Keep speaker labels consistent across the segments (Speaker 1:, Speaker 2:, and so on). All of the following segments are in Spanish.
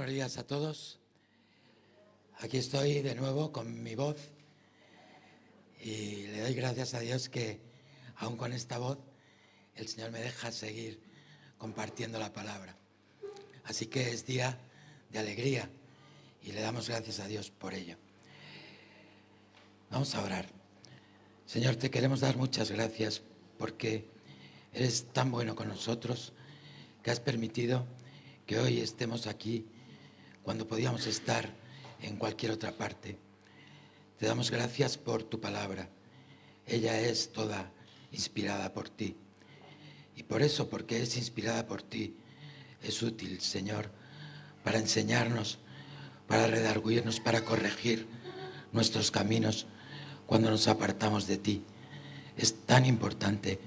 Speaker 1: Buenos días a todos. Aquí estoy de nuevo con mi voz y le doy gracias a Dios que aún con esta voz el Señor me deja seguir compartiendo la palabra. Así que es día de alegría y le damos gracias a Dios por ello. Vamos a orar. Señor, te queremos dar muchas gracias porque eres tan bueno con nosotros que has permitido que hoy estemos aquí cuando podíamos estar en cualquier otra parte. Te damos gracias por tu palabra. Ella es toda inspirada por ti. Y por eso, porque es inspirada por ti, es útil, Señor, para enseñarnos, para redarguirnos, para corregir nuestros caminos cuando nos apartamos de ti. Es tan importante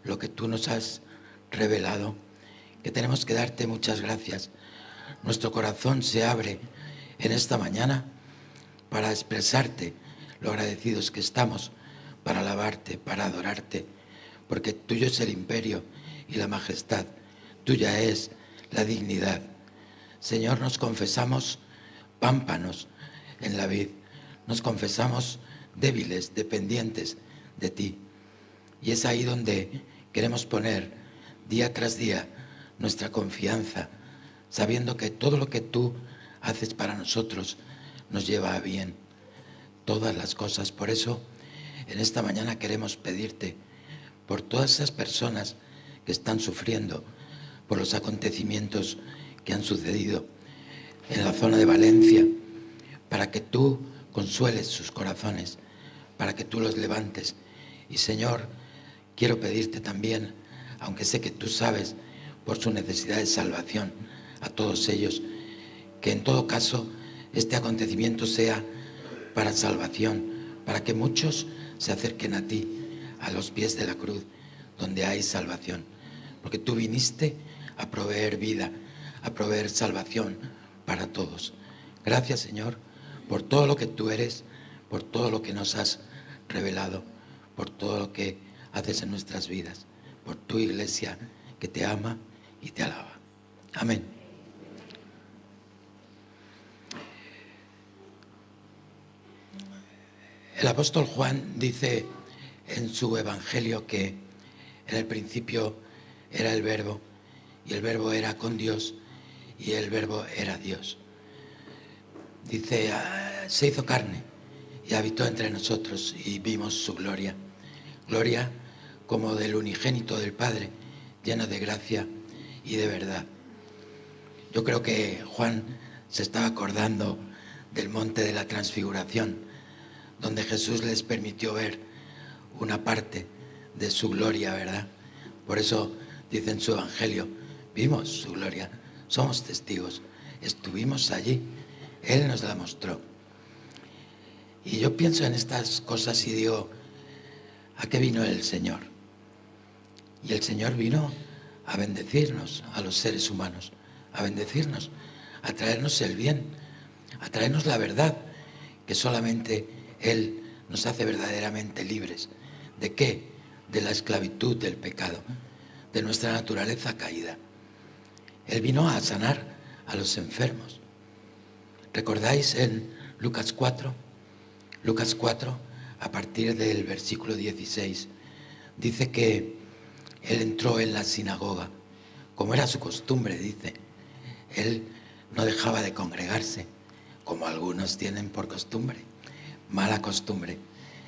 Speaker 1: lo que tú nos has revelado que tenemos que darte muchas gracias. Nuestro corazón se abre en esta mañana para expresarte lo agradecidos que estamos, para alabarte, para adorarte, porque tuyo es el imperio y la majestad, tuya es la dignidad. Señor, nos confesamos pámpanos en la vid, nos confesamos débiles, dependientes de ti. Y es ahí donde queremos poner día tras día nuestra confianza, sabiendo que todo lo que tú haces para nosotros nos lleva a bien, todas las cosas. Por eso, en esta mañana queremos pedirte por todas esas personas que están sufriendo por los acontecimientos que han sucedido en la zona de Valencia, para que tú consueles sus corazones, para que tú los levantes. Y Señor, quiero pedirte también, aunque sé que tú sabes por su necesidad de salvación, a todos ellos, que en todo caso este acontecimiento sea para salvación, para que muchos se acerquen a ti, a los pies de la cruz, donde hay salvación, porque tú viniste a proveer vida, a proveer salvación para todos. Gracias, Señor, por todo lo que tú eres, por todo lo que nos has revelado, por todo lo que haces en nuestras vidas, por tu iglesia que te ama y te alaba. Amén. El apóstol Juan dice en su evangelio que en el principio era el verbo, y el verbo era con Dios, y el verbo era Dios. Dice, se hizo carne y habitó entre nosotros y vimos su gloria. Gloria como del unigénito del Padre, lleno de gracia y de verdad. Yo creo que Juan se estaba acordando del monte de la transfiguración, donde Jesús les permitió ver una parte de su gloria, ¿verdad? Por eso dice en su evangelio, vimos su gloria, somos testigos, estuvimos allí, Él nos la mostró. Y yo pienso en estas cosas y digo, ¿a qué vino el Señor? Y el Señor vino a bendecirnos, a los seres humanos, a bendecirnos, a traernos el bien, a traernos la verdad, que solamente Él nos hace verdaderamente libres. ¿De qué? De la esclavitud del pecado, de nuestra naturaleza caída. Él vino a sanar a los enfermos. ¿Recordáis en Lucas 4? Lucas 4, a partir del versículo 16, dice que Él entró en la sinagoga, como era su costumbre, dice. Él no dejaba de congregarse, como algunos tienen por costumbre, mala costumbre.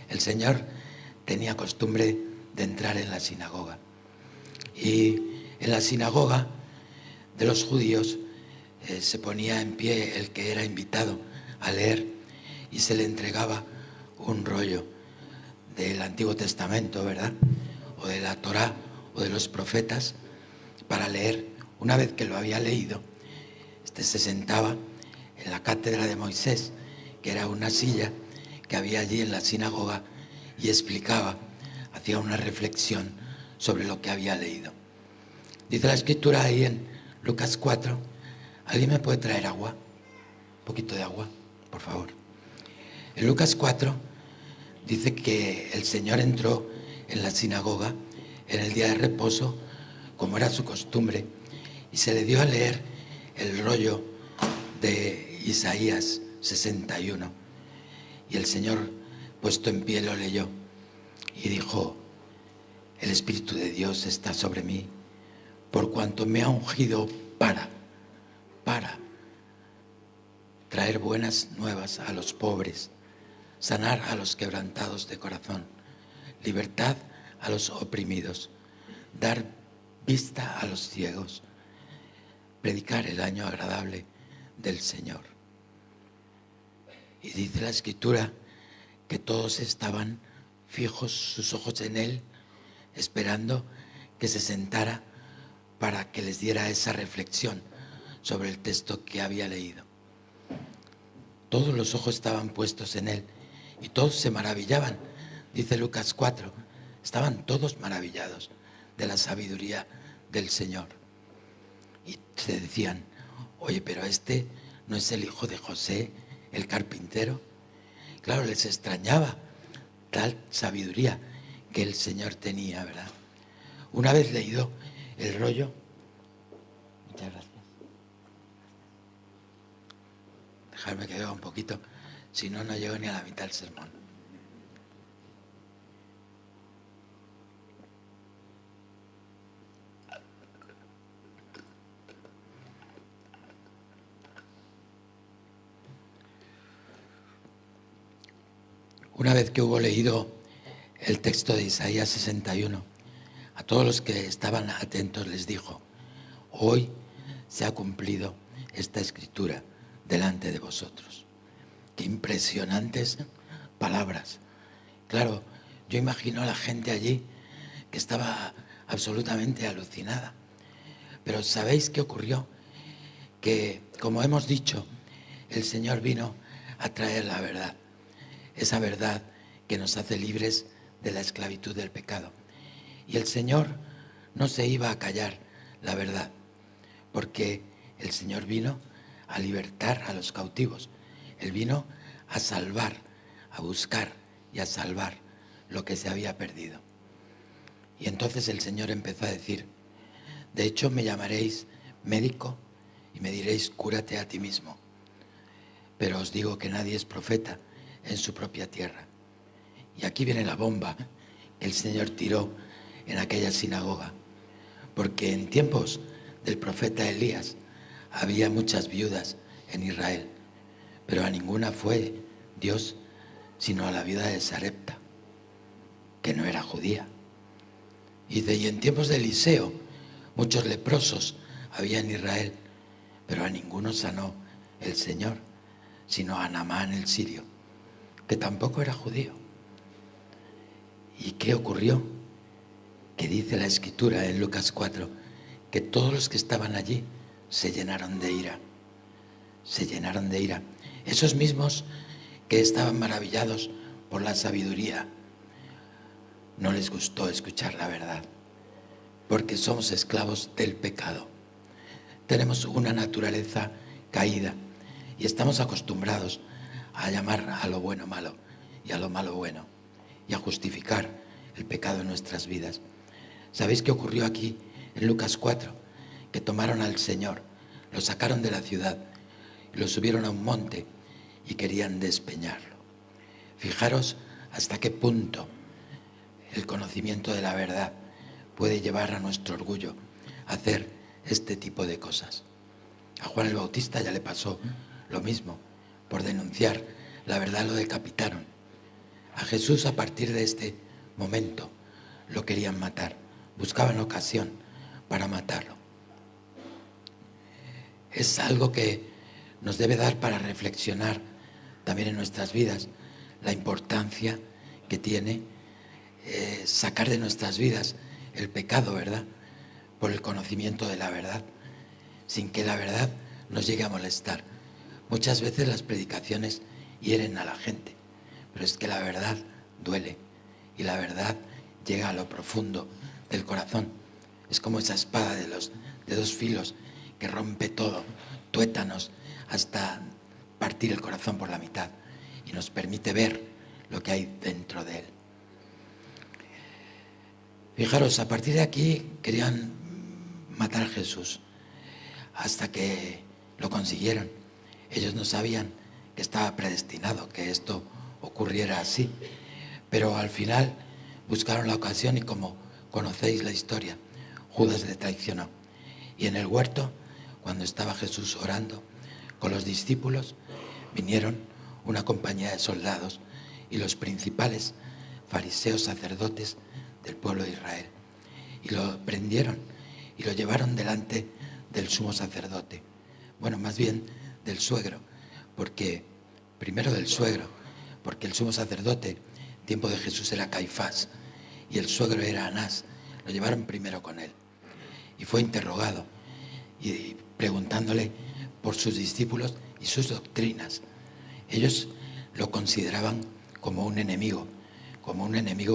Speaker 1: El Señor tenía costumbre de entrar en la sinagoga. Y en la sinagoga de los judíos se ponía en pie el que era invitado a leer y se le entregaba un rollo del Antiguo Testamento, ¿verdad? O de la Torá o de los profetas para leer. Una vez que lo había leído, se sentaba en la cátedra de Moisés, que era una silla que había allí en la sinagoga, y explicaba, hacía una reflexión sobre lo que había leído. Dice la escritura ahí en Lucas 4, ¿alguien me puede traer agua? Un poquito de agua, por favor. En Lucas 4 dice que el Señor entró en la sinagoga en el día de reposo, como era su costumbre, y se le dio a leer el rollo de Isaías 61. Y el Señor, puesto en pie, lo leyó y dijo: el Espíritu de Dios está sobre mí, por cuanto me ha ungido para traer buenas nuevas a los pobres, sanar a los quebrantados de corazón, libertad a los oprimidos, dar vista a los ciegos, predicar el año agradable del Señor. Y dice la Escritura que todos estaban fijos sus ojos en Él, esperando que se sentara para que les diera esa reflexión sobre el texto que había leído. Todos los ojos estaban puestos en Él y todos se maravillaban. Dice Lucas 4, estaban todos maravillados de la sabiduría del Señor. Y se decían: oye, pero este no es el hijo de José, el carpintero. Claro, les extrañaba tal sabiduría que el Señor tenía, ¿verdad? Una vez leído el rollo, muchas gracias. Dejarme que beba un poquito, si no, no llego ni a la mitad del sermón. Una vez que hubo leído el texto de Isaías 61, a todos los que estaban atentos les dijo: hoy se ha cumplido esta escritura delante de vosotros. Qué impresionantes palabras. Claro, yo imagino a la gente allí que estaba absolutamente alucinada. Pero ¿sabéis qué ocurrió? Que, como hemos dicho, el Señor vino a traer la verdad. Esa verdad que nos hace libres de la esclavitud del pecado. Y el Señor no se iba a callar la verdad, porque el Señor vino a libertar a los cautivos. Él vino a salvar, a buscar y a salvar lo que se había perdido. Y entonces el Señor empezó a decir: de hecho me llamaréis médico y me diréis: cúrate a ti mismo. Pero os digo que nadie es profeta en su propia tierra. Y aquí viene la bomba que el Señor tiró en aquella sinagoga, porque en tiempos del profeta Elías había muchas viudas en Israel, pero a ninguna fue Dios sino a la viuda de Sarepta, que no era judía. Y en tiempos de Eliseo muchos leprosos había en Israel, pero a ninguno sanó el Señor sino a Naamán el sirio, que tampoco era judío. ¿Y qué ocurrió? Que dice la Escritura en Lucas 4 que todos los que estaban allí se llenaron de ira. Se llenaron de ira. Esos mismos que estaban maravillados por la sabiduría, no les gustó escuchar la verdad, porque somos esclavos del pecado. Tenemos una naturaleza caída y estamos acostumbrados a llamar a lo bueno malo y a lo malo bueno y a justificar el pecado en nuestras vidas. ¿Sabéis qué ocurrió aquí en Lucas 4? Que tomaron al Señor, lo sacaron de la ciudad y lo subieron a un monte y querían despeñarlo. Fijaros hasta qué punto el conocimiento de la verdad puede llevar a nuestro orgullo a hacer este tipo de cosas. A Juan el Bautista ya le pasó lo mismo. Por denunciar la verdad lo decapitaron. A Jesús, a partir de este momento, lo querían matar. Buscaban ocasión para matarlo. Es algo que nos debe dar para reflexionar también en nuestras vidas la importancia que tiene sacar de nuestras vidas el pecado, ¿verdad? Por el conocimiento de la verdad, sin que la verdad nos llegue a molestar. Muchas veces las predicaciones hieren a la gente, pero es que la verdad duele y la verdad llega a lo profundo del corazón. Es como esa espada de dos filos que rompe todo, tuétanos, hasta partir el corazón por la mitad y nos permite ver lo que hay dentro de él. Fijaros, a partir de aquí querían matar a Jesús hasta que lo consiguieron. Ellos no sabían que estaba predestinado que esto ocurriera así, pero al final buscaron la ocasión y, como conocéis la historia, Judas le traicionó. Y en el huerto, cuando estaba Jesús orando con los discípulos, vinieron una compañía de soldados y los principales fariseos sacerdotes del pueblo de Israel, y lo prendieron y lo llevaron delante del sumo sacerdote. Bueno, más bien del suegro, primero del suegro, porque el sumo sacerdote, en tiempo de Jesús, era Caifás y el suegro era Anás. Lo llevaron primero con él y fue interrogado y preguntándole por sus discípulos y sus doctrinas. Ellos lo consideraban como un enemigo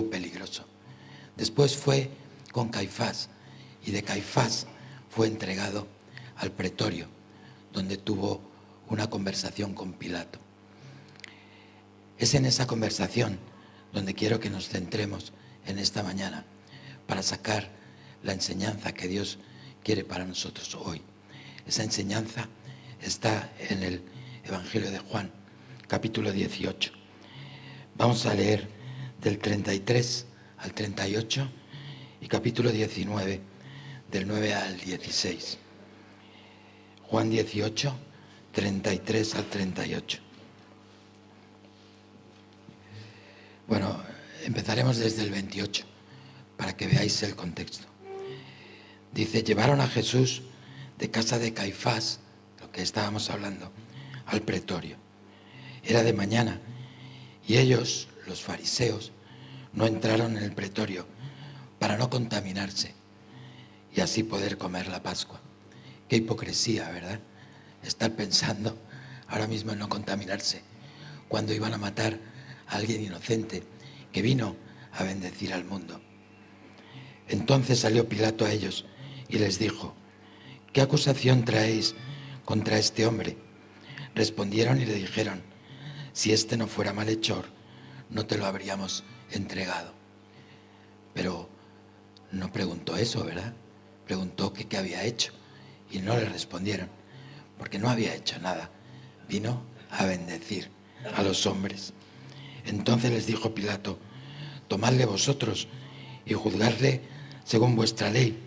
Speaker 1: peligroso. Después fue con Caifás, y de Caifás fue entregado al pretorio, donde tuvo una conversación con Pilato. Es en esa conversación donde quiero que nos centremos en esta mañana, para sacar la enseñanza que Dios quiere para nosotros hoy. Esa enseñanza está en el Evangelio de Juan, capítulo 18. Vamos a leer del 33 al 38 y capítulo 19, del 9 al 16. Juan 18, 33 al 38. Bueno, empezaremos desde el 28 para que veáis el contexto. Dice: llevaron a Jesús de casa de Caifás, lo que estábamos hablando, al pretorio. Era de mañana y ellos, los fariseos, no entraron en el pretorio para no contaminarse y así poder comer la Pascua. Qué hipocresía, ¿verdad? Estar pensando ahora mismo en no contaminarse, cuando iban a matar a alguien inocente que vino a bendecir al mundo. Entonces salió Pilato a ellos y les dijo: ¿qué acusación traéis contra este hombre? Respondieron y le dijeron: si este no fuera malhechor, no te lo habríamos entregado. Pero no preguntó eso, ¿verdad? Preguntó que qué había hecho, y no le respondieron, porque no había hecho nada. Vino a bendecir a los hombres. Entonces les dijo Pilato: tomadle vosotros y juzgadle según vuestra ley.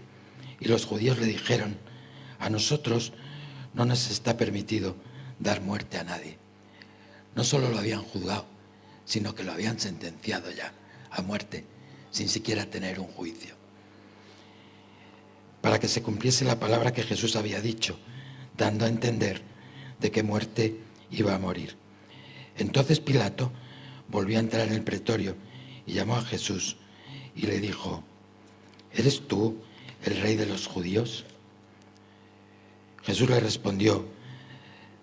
Speaker 1: Y los judíos le dijeron: a nosotros no nos está permitido dar muerte a nadie. No solo lo habían juzgado, sino que lo habían sentenciado ya a muerte, sin siquiera tener un juicio. Para que se cumpliese la palabra que Jesús había dicho, dando a entender de qué muerte iba a morir. Entonces Pilato volvió a entrar en el pretorio y llamó a Jesús y le dijo: ¿eres tú el rey de los judíos? Jesús le respondió: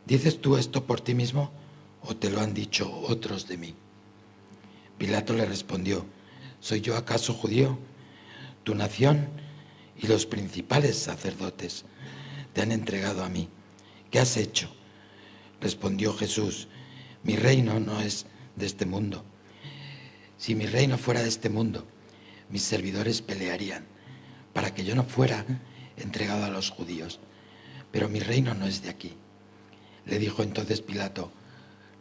Speaker 1: ¿dices tú esto por ti mismo o te lo han dicho otros de mí? Pilato le respondió: ¿soy yo acaso judío? Tu nación y los principales sacerdotes te han entregado a mí. ¿Qué has hecho? Respondió Jesús: mi reino no es de este mundo. Si mi reino fuera de este mundo, mis servidores pelearían para que yo no fuera entregado a los judíos. Pero mi reino no es de aquí. Le dijo entonces Pilato: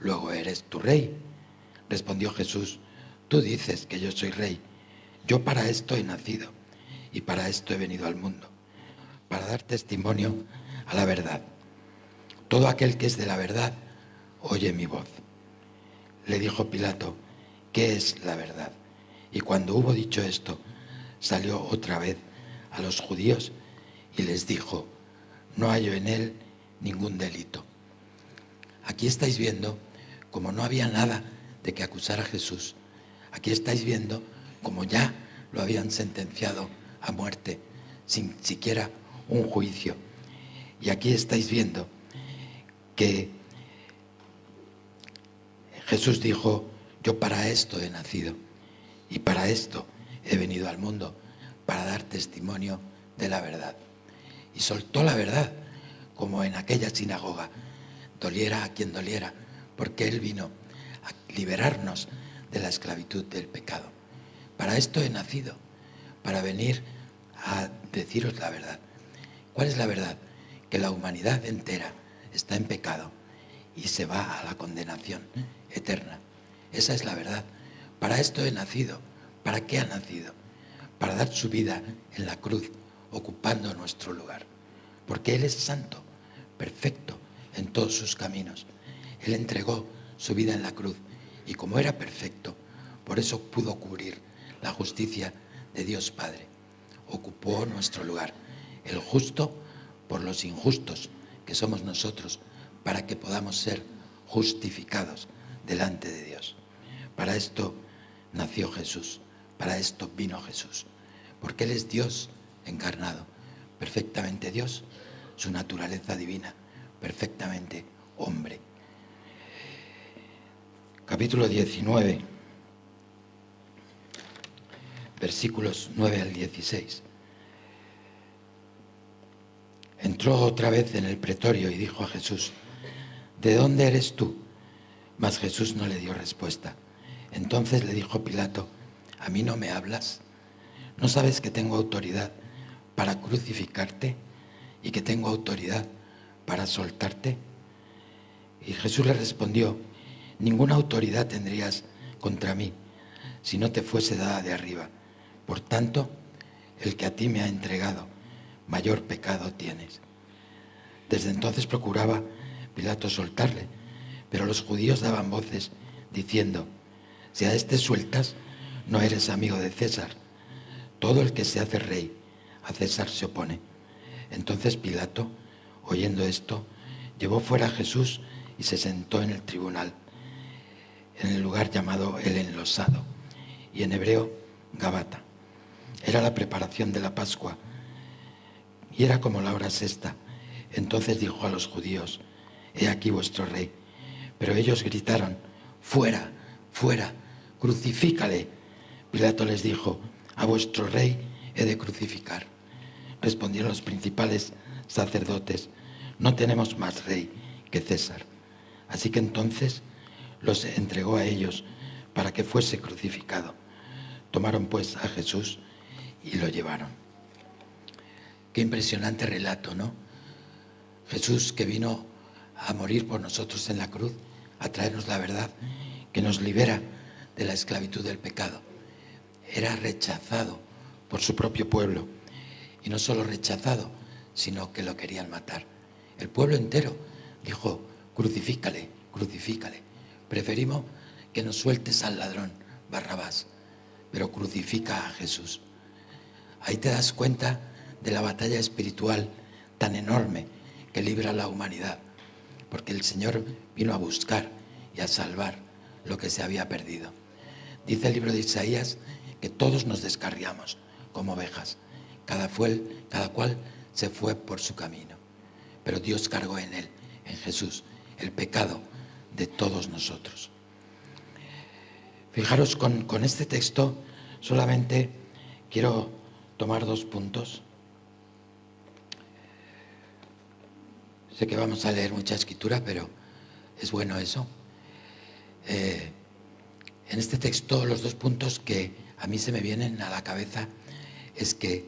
Speaker 1: ¿luego eres tu rey? Respondió Jesús: tú dices que yo soy rey. Yo para esto he nacido y para esto he venido al mundo, para dar testimonio a la verdad. Todo aquel que es de la verdad oye mi voz. Le dijo Pilato: ¿qué es la verdad? Y cuando hubo dicho esto, salió otra vez a los judíos y les dijo: no hallo en él ningún delito. Aquí estáis viendo como no había nada de que acusar a Jesús. Aquí estáis viendo como ya lo habían sentenciado a muerte, sin siquiera un juicio. Y aquí estáis viendo que Jesús dijo: yo para esto he nacido y para esto he venido al mundo, para dar testimonio de la verdad. Y soltó la verdad, como en aquella sinagoga, doliera a quien doliera, porque Él vino a liberarnos de la esclavitud del pecado. Para esto he nacido, para venir a deciros la verdad. ¿Cuál es la verdad? Que la humanidad entera está en pecado y se va a la condenación eterna. Esa es la verdad. Para esto he nacido. ¿Para qué ha nacido? Para dar su vida en la cruz, ocupando nuestro lugar. Porque Él es santo, perfecto en todos sus caminos. Él entregó su vida en la cruz y como era perfecto, por eso pudo cubrir la justicia de Dios Padre. Ocupó nuestro lugar, el justo por los injustos, que somos nosotros, para que podamos ser justificados delante de Dios. Para esto nació Jesús, para esto vino Jesús, porque Él es Dios encarnado, perfectamente Dios, su naturaleza divina, perfectamente hombre. Capítulo 19, versículos 9 al 16. Entró otra vez en el pretorio y dijo a Jesús: ¿de dónde eres tú? Mas Jesús no le dio respuesta. Entonces le dijo Pilato: ¿a mí no me hablas? ¿No sabes que tengo autoridad para crucificarte y que tengo autoridad para soltarte? Y Jesús le respondió: ninguna autoridad tendrías contra mí si no te fuese dada de arriba. Por tanto, el que a ti me ha entregado, mayor pecado tienes. Desde entonces procuraba Pilato soltarle, pero los judíos daban voces diciendo: si a este sueltas, no eres amigo de César. Todo el que se hace rey, a César se opone. Entonces Pilato, oyendo esto, llevó fuera a Jesús y se sentó en el tribunal, en el lugar llamado el Enlosado, y en hebreo Gabata. Era la preparación de la Pascua, y era como la hora sexta. Entonces dijo a los judíos: he aquí vuestro rey. Pero ellos gritaron: fuera, fuera, crucifícale. Pilato les dijo: a vuestro rey he de crucificar. Respondieron los principales sacerdotes: no tenemos más rey que César. Así que entonces los entregó a ellos para que fuese crucificado. Tomaron pues a Jesús y lo llevaron. Qué impresionante relato, ¿no? Jesús, que vino a morir por nosotros en la cruz, a traernos la verdad que nos libera de la esclavitud del pecado. Era rechazado por su propio pueblo, y no solo rechazado, sino que lo querían matar. El pueblo entero dijo: crucifícale, crucifícale. Preferimos que nos sueltes al ladrón, Barrabás, pero crucifica a Jesús. Ahí te das cuenta de la batalla espiritual tan enorme que libra la humanidad, porque el Señor vino a buscar y a salvar lo que se había perdido. Dice el libro de Isaías que todos nos descarriamos como ovejas, cada cual se fue por su camino, pero Dios cargó en él, en Jesús, el pecado de todos nosotros. Fijaros, con este texto solamente quiero tomar 2 puntos. Sé que vamos a leer mucha escritura, pero es bueno eso. En este texto, los 2 puntos que a mí se me vienen a la cabeza es que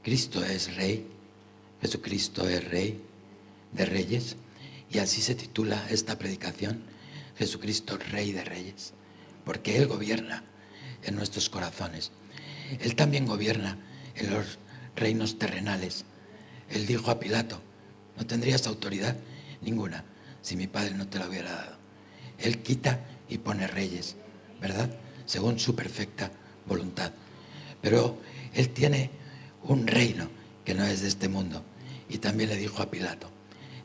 Speaker 1: Cristo es Rey, Jesucristo es Rey de Reyes, y así se titula esta predicación: Jesucristo, Rey de Reyes, porque Él gobierna en nuestros corazones. Él también gobierna en los reinos terrenales. Él dijo a Pilato: no tendrías autoridad ninguna si mi Padre no te la hubiera dado. Él quita y pone reyes, ¿verdad? Según su perfecta voluntad. Pero Él tiene un reino que no es de este mundo. Y también le dijo a Pilato: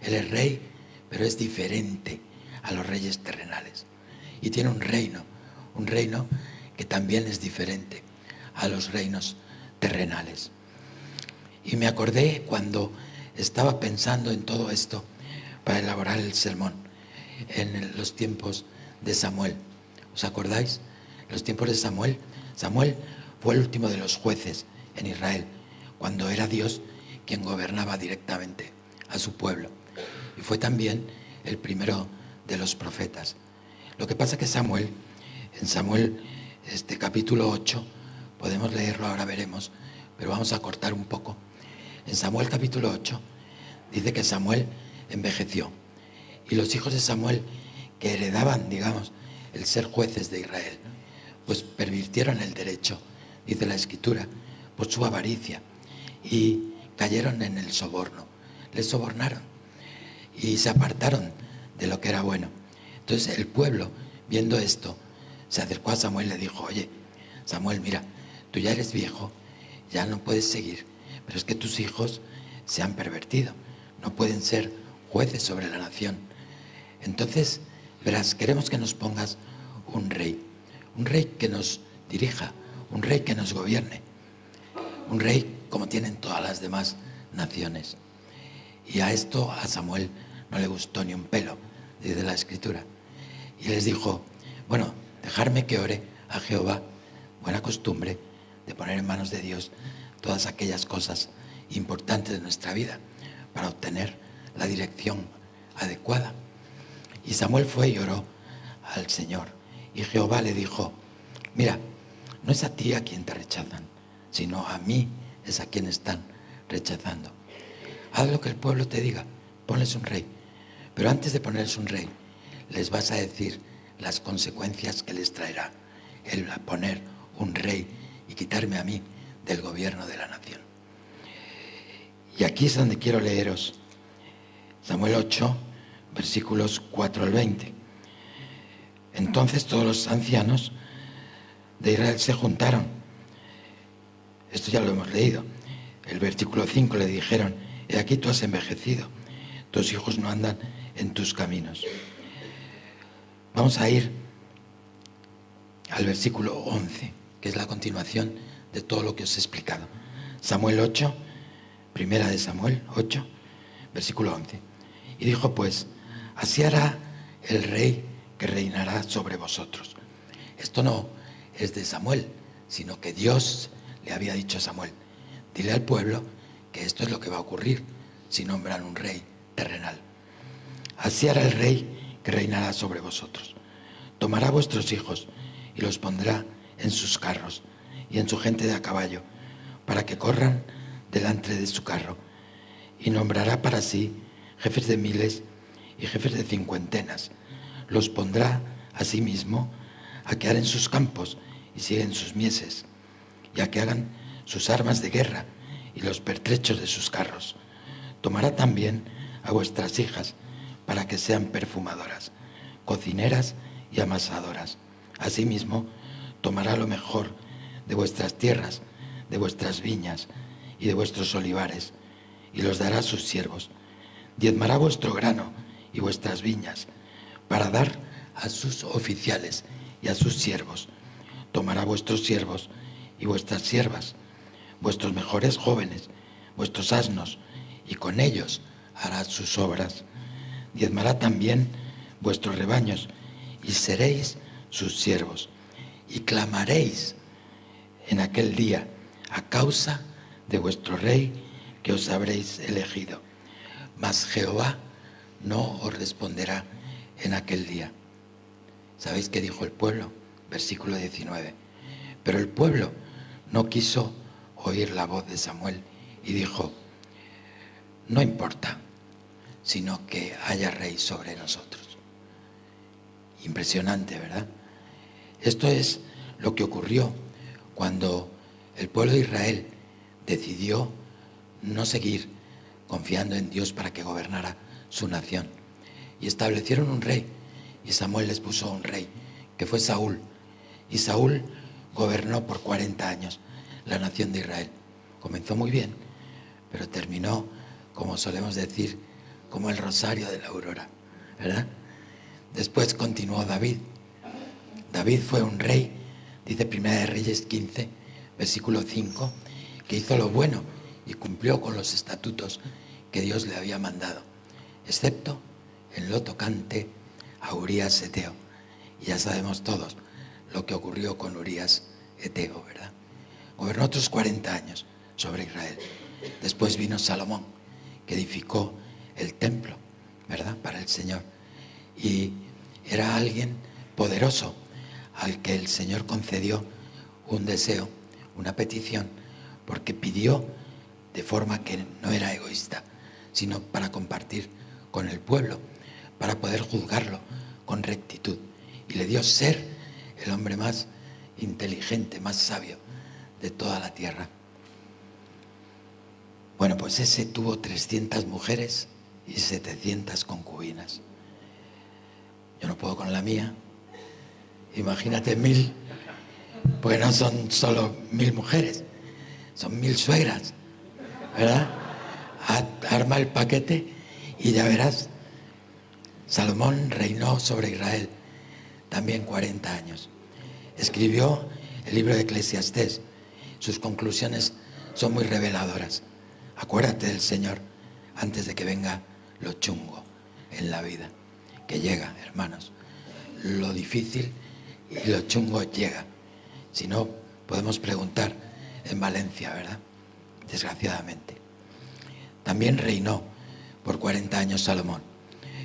Speaker 1: Él es rey, pero es diferente a los reyes terrenales. Y tiene un reino que también es diferente a los reinos terrenales. Y me acordé cuando estaba pensando en todo esto para elaborar el sermón, en los tiempos de Samuel. ¿Os acordáis? Los tiempos de Samuel. Samuel fue el último de los jueces en Israel, cuando era Dios quien gobernaba directamente a su pueblo. Y fue también el primero de los profetas. Lo que pasa que Samuel, en Samuel, capítulo 8, podemos leerlo, ahora veremos, pero vamos a cortar un poco. En Samuel capítulo 8 dice que Samuel envejeció Y los hijos de Samuel, que heredaban, digamos, el ser jueces de Israel, pues pervirtieron el derecho, dice la Escritura, por su avaricia, y cayeron en el soborno, les sobornaron y se apartaron de lo que era bueno. Entonces el pueblo, viendo esto, se acercó a Samuel y le dijo: oye, Samuel, mira, tú ya eres viejo, ya no puedes seguir, pero es que tus hijos se han pervertido, no pueden ser jueces sobre la nación. Entonces, verás, queremos que nos pongas un rey que nos dirija, un rey que nos gobierne, un rey como tienen todas las demás naciones. Y a esto a Samuel no le gustó ni un pelo, dice la Escritura. Y les dijo: bueno, dejarme que ore a Jehová, buena costumbre de poner en manos de Dios todas aquellas cosas importantes de nuestra vida para obtener la dirección adecuada. Y Samuel fue y oró al Señor. Y Jehová le dijo: mira, no es a ti a quien te rechazan, sino a mí es a quien están rechazando. Haz lo que el pueblo te diga, ponles un rey. Pero antes de ponerles un rey, les vas a decir las consecuencias que les traerá el poner un rey y quitarme a mí del gobierno de la nación. Y aquí es donde quiero leeros Samuel 8, versículos 4 al 20. Entonces todos los ancianos de Israel se juntaron. Esto ya lo hemos leído. El versículo 5 le dijeron: he aquí tú has envejecido, tus hijos no andan en tus caminos. Vamos a ir al versículo 11, que es la continuación de todo lo que os he explicado. Samuel 8, primera de Samuel 8, versículo 11. Y dijo pues: así hará el rey que reinará sobre vosotros. Esto no es de Samuel, sino que Dios le había dicho a Samuel: dile al pueblo que esto es lo que va a ocurrir si nombran un rey terrenal. Así hará el rey que reinará sobre vosotros. Tomará vuestros hijos y los pondrá en sus carros y en su gente de a caballo, para que corran delante de su carro, y nombrará para sí jefes de miles y jefes de cincuentenas. Los pondrá a sí mismo a que aren sus campos y siguen sus mieses, y a que hagan sus armas de guerra y los pertrechos de sus carros. Tomará también a vuestras hijas para que sean perfumadoras, cocineras y amasadoras. Asimismo, tomará lo mejor de vuestras tierras, de vuestras viñas y de vuestros olivares, y los dará a sus siervos. Diezmará vuestro grano y vuestras viñas, para dar a sus oficiales y a sus siervos. Tomará vuestros siervos y vuestras siervas, vuestros mejores jóvenes, vuestros asnos, y con ellos hará sus obras. Diezmará también vuestros rebaños, y seréis sus siervos. Y clamaréis en aquel día a causa de vuestro rey que os habréis elegido. Mas Jehová no os responderá en aquel día. ¿Sabéis qué dijo el pueblo? Versículo 19. Pero el pueblo no quiso oír la voz de Samuel y dijo: no importa, sino que haya rey sobre nosotros. Impresionante, ¿verdad? Esto es lo que ocurrió cuando el pueblo de Israel decidió no seguir confiando en Dios para que gobernara su nación. Y establecieron un rey, y Samuel les puso un rey, que fue Saúl. Y Saúl gobernó por 40 años la nación de Israel. Comenzó muy bien, pero terminó, como solemos decir, como el rosario de la aurora, ¿verdad? Después continuó David. David fue un rey, dice Primera de Reyes 15, versículo 5, que hizo lo bueno y cumplió con los estatutos que Dios le había mandado, excepto en lo tocante a Urías Eteo. Y ya sabemos todos lo que ocurrió con Urías Eteo, ¿verdad? Gobernó otros 40 años sobre Israel. Después vino Salomón, que edificó el templo, ¿verdad?, para el Señor. Y era alguien poderoso al que el Señor concedió un deseo, una petición, porque pidió de forma que no era egoísta, sino para compartir con el pueblo, para poder juzgarlo con rectitud. Y le dio ser el hombre más inteligente, más sabio de toda la tierra. Bueno, pues ese tuvo 300 mujeres y 700 concubinas. Yo no puedo con la mía. Imagínate 1000, pues no son solo 1000 mujeres, son 1000 suegras, ¿verdad? Arma el paquete y ya verás. Salomón reinó sobre Israel también 40 años. Escribió el libro de Eclesiastés. Sus conclusiones son muy reveladoras. Acuérdate del Señor antes de que venga lo chungo en la vida. Que llega, hermanos. Lo difícil y lo chungo llega. Si no, podemos preguntar en Valencia, ¿verdad? Desgraciadamente. También reinó por 40 años Salomón.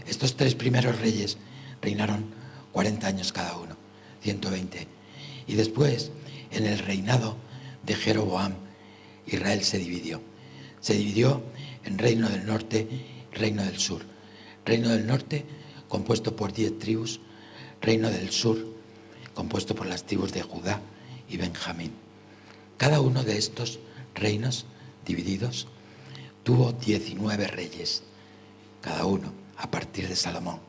Speaker 1: Estos 3 primeros reyes reinaron 40 años cada uno, 120. Y después, en el reinado de Jeroboam, Israel se dividió. Se dividió en reino del norte y reino del sur. Reino del norte, compuesto por 10 tribus. Reino del sur, compuesto por las tribus de Judá y Benjamín. Cada uno de estos reinos divididos tuvo 19 reyes, cada uno, a partir de Salomón,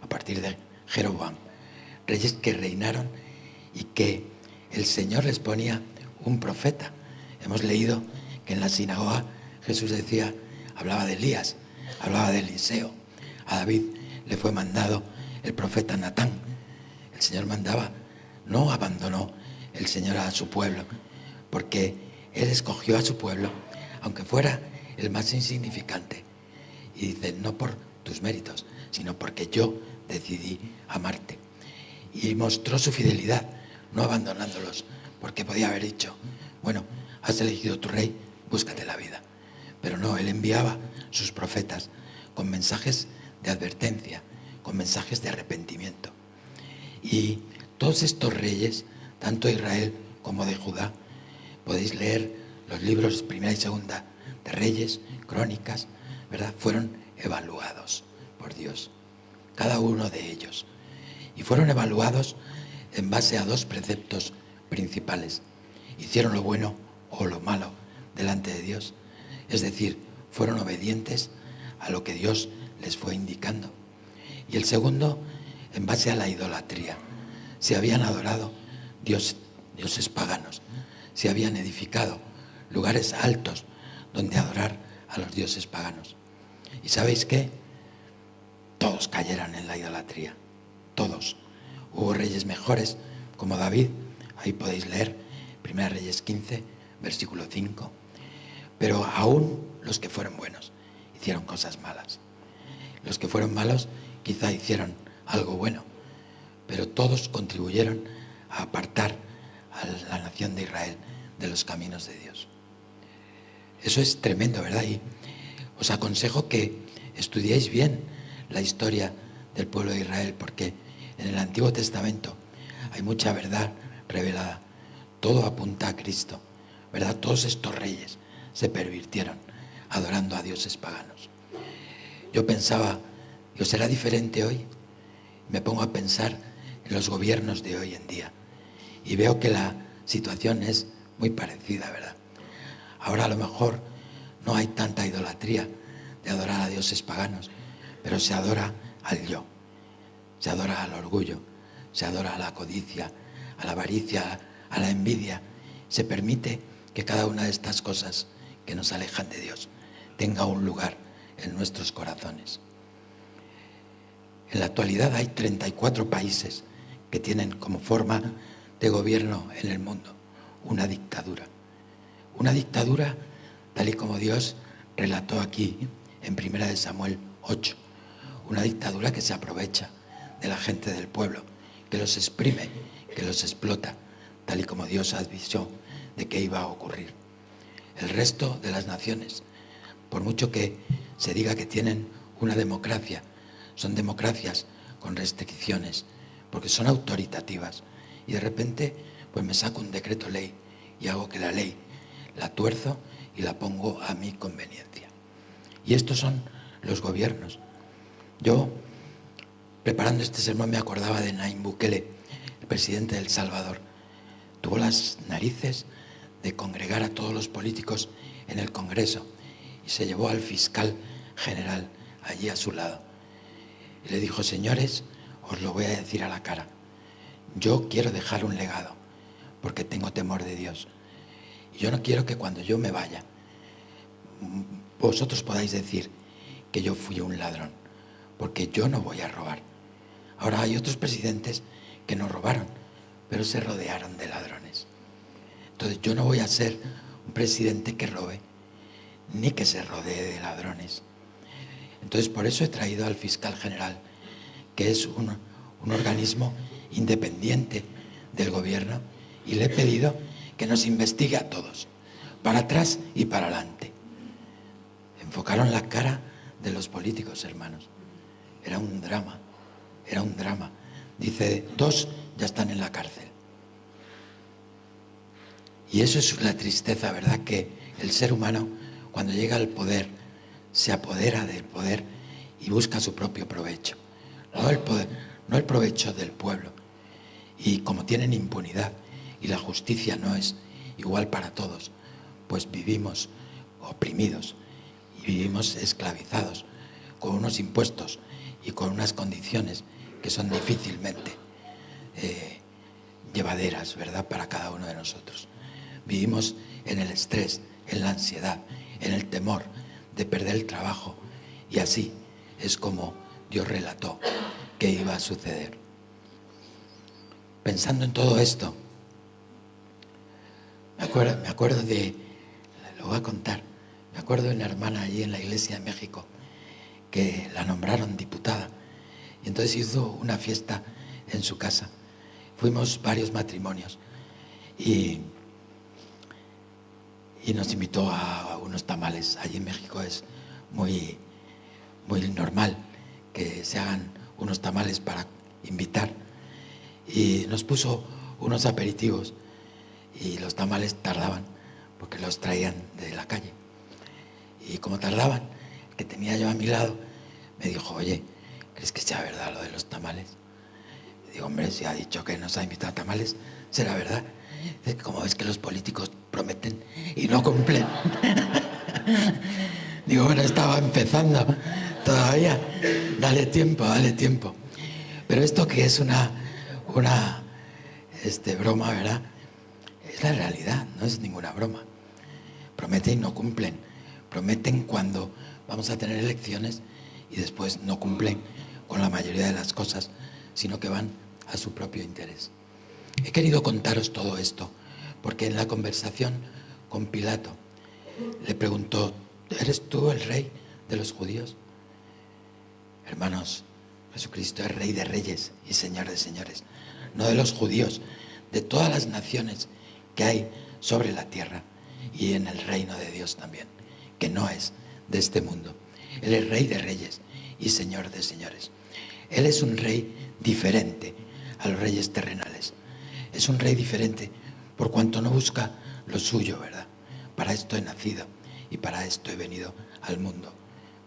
Speaker 1: a partir de Jeroboam. Reyes que reinaron y que el Señor les ponía un profeta. Hemos leído que en la sinagoga Jesús decía, hablaba de Elías, hablaba de Eliseo. A David le fue mandado el profeta Natán. El Señor mandaba, no abandonó el Señor a su pueblo, porque Él escogió a su pueblo, aunque fuera el más insignificante. Y dice, no por tus méritos, sino porque yo decidí amarte. Y mostró su fidelidad, no abandonándolos, porque podía haber dicho, bueno, has elegido tu rey, búscate la vida. Pero no, Él enviaba sus profetas con mensajes de advertencia, con mensajes de arrepentimiento. Y todos estos reyes, tanto de Israel como de Judá, podéis leer los libros primera y segunda de Reyes, Crónicas, ¿verdad? Fueron evaluados por Dios, cada uno de ellos. Y fueron evaluados en base a 2 preceptos principales. Hicieron lo bueno o lo malo delante de Dios. Es decir, fueron obedientes a lo que Dios les fue indicando. Y el segundo, en base a la idolatría. Se habían adorado dioses paganos. Se habían edificado lugares altos donde adorar a los dioses paganos. ¿Y sabéis qué? Todos cayeron en la idolatría. Todos. Hubo reyes mejores, como David. Ahí podéis leer 1 Reyes 15, versículo 5. Pero aún los que fueron buenos hicieron cosas malas. Los que fueron malos quizá hicieron algo bueno, pero todos contribuyeron a apartar a la nación de Israel de los caminos de Dios. Eso es tremendo, ¿verdad? Y os aconsejo que estudiéis bien la historia del pueblo de Israel, porque en el Antiguo Testamento hay mucha verdad revelada. Todo apunta a Cristo, ¿verdad? Todos estos reyes se pervirtieron adorando a dioses paganos. Yo pensaba, digo, ¿será diferente hoy? Me pongo a pensar en los gobiernos de hoy en día y veo que la situación es muy parecida, ¿verdad? Ahora a lo mejor no hay tanta idolatría de adorar a dioses paganos, pero se adora al yo, se adora al orgullo, se adora a la codicia, a la avaricia, a la envidia. Se permite que cada una de estas cosas que nos alejan de Dios tenga un lugar en nuestros corazones. En la actualidad hay 34 países que tienen como forma de gobierno en el mundo una dictadura. Una dictadura tal y como Dios relató aquí en 1 Samuel 8. Una dictadura que se aprovecha de la gente del pueblo, que los exprime, que los explota, tal y como Dios advirtió de que iba a ocurrir. El resto de las naciones, por mucho que se diga que tienen una democracia, son democracias con restricciones, porque son autoritativas. Y de repente, pues me saco un decreto ley y hago que la ley la tuerzo y la pongo a mi conveniencia. Y estos son los gobiernos. Yo preparando este sermón me acordaba de Nayib Bukele, el presidente de El Salvador. Tuvo las narices de congregar a todos los políticos en el Congreso y se llevó al fiscal general allí a su lado. Y le dijo: señores, os lo voy a decir a la cara. Yo quiero dejar un legado porque tengo temor de Dios. Y yo no quiero que cuando yo me vaya, vosotros podáis decir que yo fui un ladrón, porque yo no voy a robar. Ahora hay otros presidentes que no robaron, pero se rodearon de ladrones. Entonces yo no voy a ser un presidente que robe, ni que se rodee de ladrones. Entonces por eso he traído al fiscal general, que es un organismo independiente del gobierno, y le he pedido que nos investigue a todos, para atrás y para adelante. Enfocaron la cara de los políticos, hermanos. Era un drama, era un drama. Dice, 2 ya están en la cárcel. Y eso es la tristeza, ¿verdad? Que el ser humano, cuando llega al poder, se apodera del poder y busca su propio provecho. No el poder, no el provecho del pueblo. Y como tienen impunidad y la justicia no es igual para todos, pues vivimos oprimidos y vivimos esclavizados con unos impuestos y con unas condiciones que son difícilmente llevaderas, ¿verdad?, para cada uno de nosotros. Vivimos en el estrés, en la ansiedad, en el temor de perder el trabajo, y así es como Dios relató que iba a suceder. Pensando en todo esto, me acuerdo de, lo voy a contar, me acuerdo de una hermana allí en la iglesia de México que la nombraron diputada, y entonces hizo una fiesta en su casa. Fuimos varios matrimonios y nos invitó a unos tamales. Allí en México es muy, muy normal que se hagan unos tamales para invitar, y nos puso unos aperitivos, y los tamales tardaban porque los traían de la calle, y como tardaban, el que tenía yo a mi lado me dijo: oye, ¿crees que sea verdad lo de los tamales? Y digo: hombre, si ha dicho que nos ha invitado a tamales, será verdad. Dice: como ves que los políticos prometen y no cumplen. Digo: bueno, estaba empezando todavía, dale tiempo, dale tiempo. Pero esto que es una broma, ¿verdad? Es la realidad, no es ninguna broma. Prometen y no cumplen. Prometen cuando vamos a tener elecciones y después no cumplen con la mayoría de las cosas, sino que van a su propio interés. He querido contaros todo esto porque en la conversación con Pilato le preguntó: ¿eres tú el rey de los judíos? Hermanos, Jesucristo es rey de reyes y señor de señores, no de los judíos, de todas las naciones que hay sobre la tierra y en el reino de Dios también, que no es de este mundo. Él es rey de reyes y señor de señores. Él es un rey diferente a los reyes terrenales. Es un rey diferente por cuanto no busca lo suyo, ¿verdad? Para esto he nacido y para esto he venido al mundo.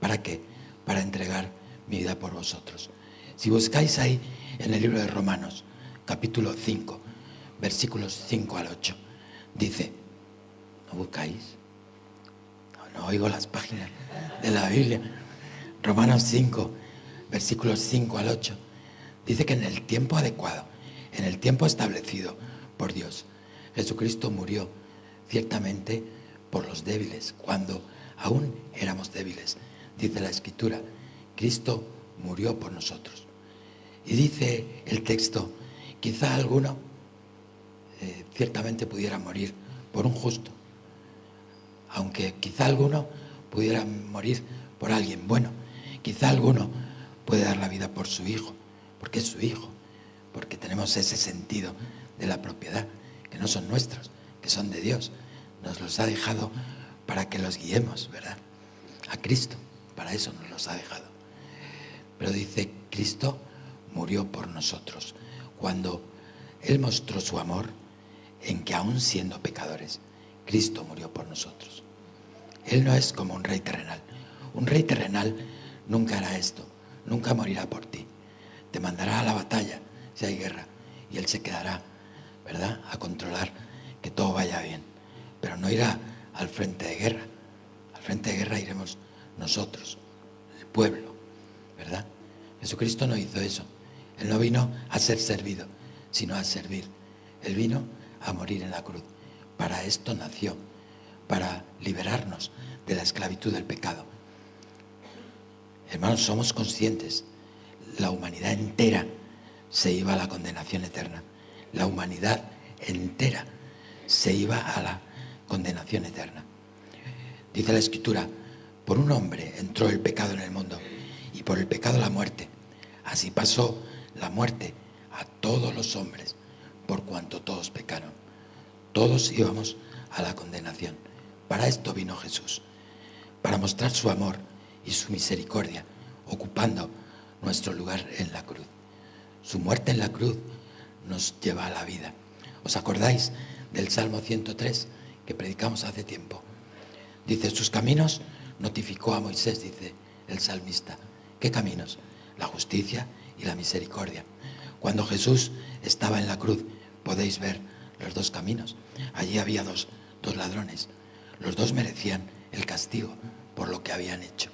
Speaker 1: ¿Para qué? Para entregar mi vida por vosotros. Si buscáis ahí en el libro de Romanos, capítulo 5, versículos 5 al 8, dice, ¿no buscáis? No oigo las páginas de la Biblia. Romanos 5, versículos 5 al 8, dice que en el tiempo adecuado, en el tiempo establecido por Dios, Jesucristo murió ciertamente por los débiles, cuando aún éramos débiles. Dice la Escritura, Cristo murió por nosotros. Y dice el texto, quizá alguno ciertamente pudiera morir por un justo, aunque quizá alguno pudiera morir por alguien bueno, quizá alguno puede dar la vida por su hijo, porque es su hijo, porque tenemos ese sentido de la propiedad, que no son nuestros, que son de Dios. Nos los ha dejado para que los guiemos, ¿verdad? A Cristo, para eso nos los ha dejado. Pero dice, Cristo murió por nosotros, cuando Él mostró su amor en que aún siendo pecadores, Cristo murió por nosotros. Él no es como un rey terrenal. Un rey terrenal nunca hará esto, nunca morirá por ti. te mandará a la batalla si hay guerra y Él se quedará, ¿verdad?, a controlar que todo vaya bien, pero no irá al frente de guerra. Al frente de guerra iremos nosotros, el pueblo, ¿verdad? Jesucristo no hizo eso. Él no vino a ser servido, sino a servir. Él vino a morir en la cruz. Para esto nació, para liberarnos de la esclavitud del pecado. Hermanos, somos conscientes, la humanidad entera se iba a la condenación eterna. La humanidad entera se iba a la condenación eterna. Dice la Escritura, por un hombre entró el pecado en el mundo y por el pecado la muerte. Así pasó la muerte a todos los hombres, por cuanto todos pecaron. Todos íbamos a la condenación. Para esto vino Jesús, para mostrar su amor y su misericordia, ocupando nuestro lugar en la cruz. Su muerte en la cruz nos lleva a la vida. ¿Os acordáis del Salmo 103 que predicamos hace tiempo? Dice, sus caminos notificó a Moisés, dice el salmista. ¿Qué caminos? La justicia y la misericordia. Cuando Jesús estaba en la cruz, podéis ver los dos caminos. Allí había dos ladrones. Los dos merecían el castigo por lo que habían hecho.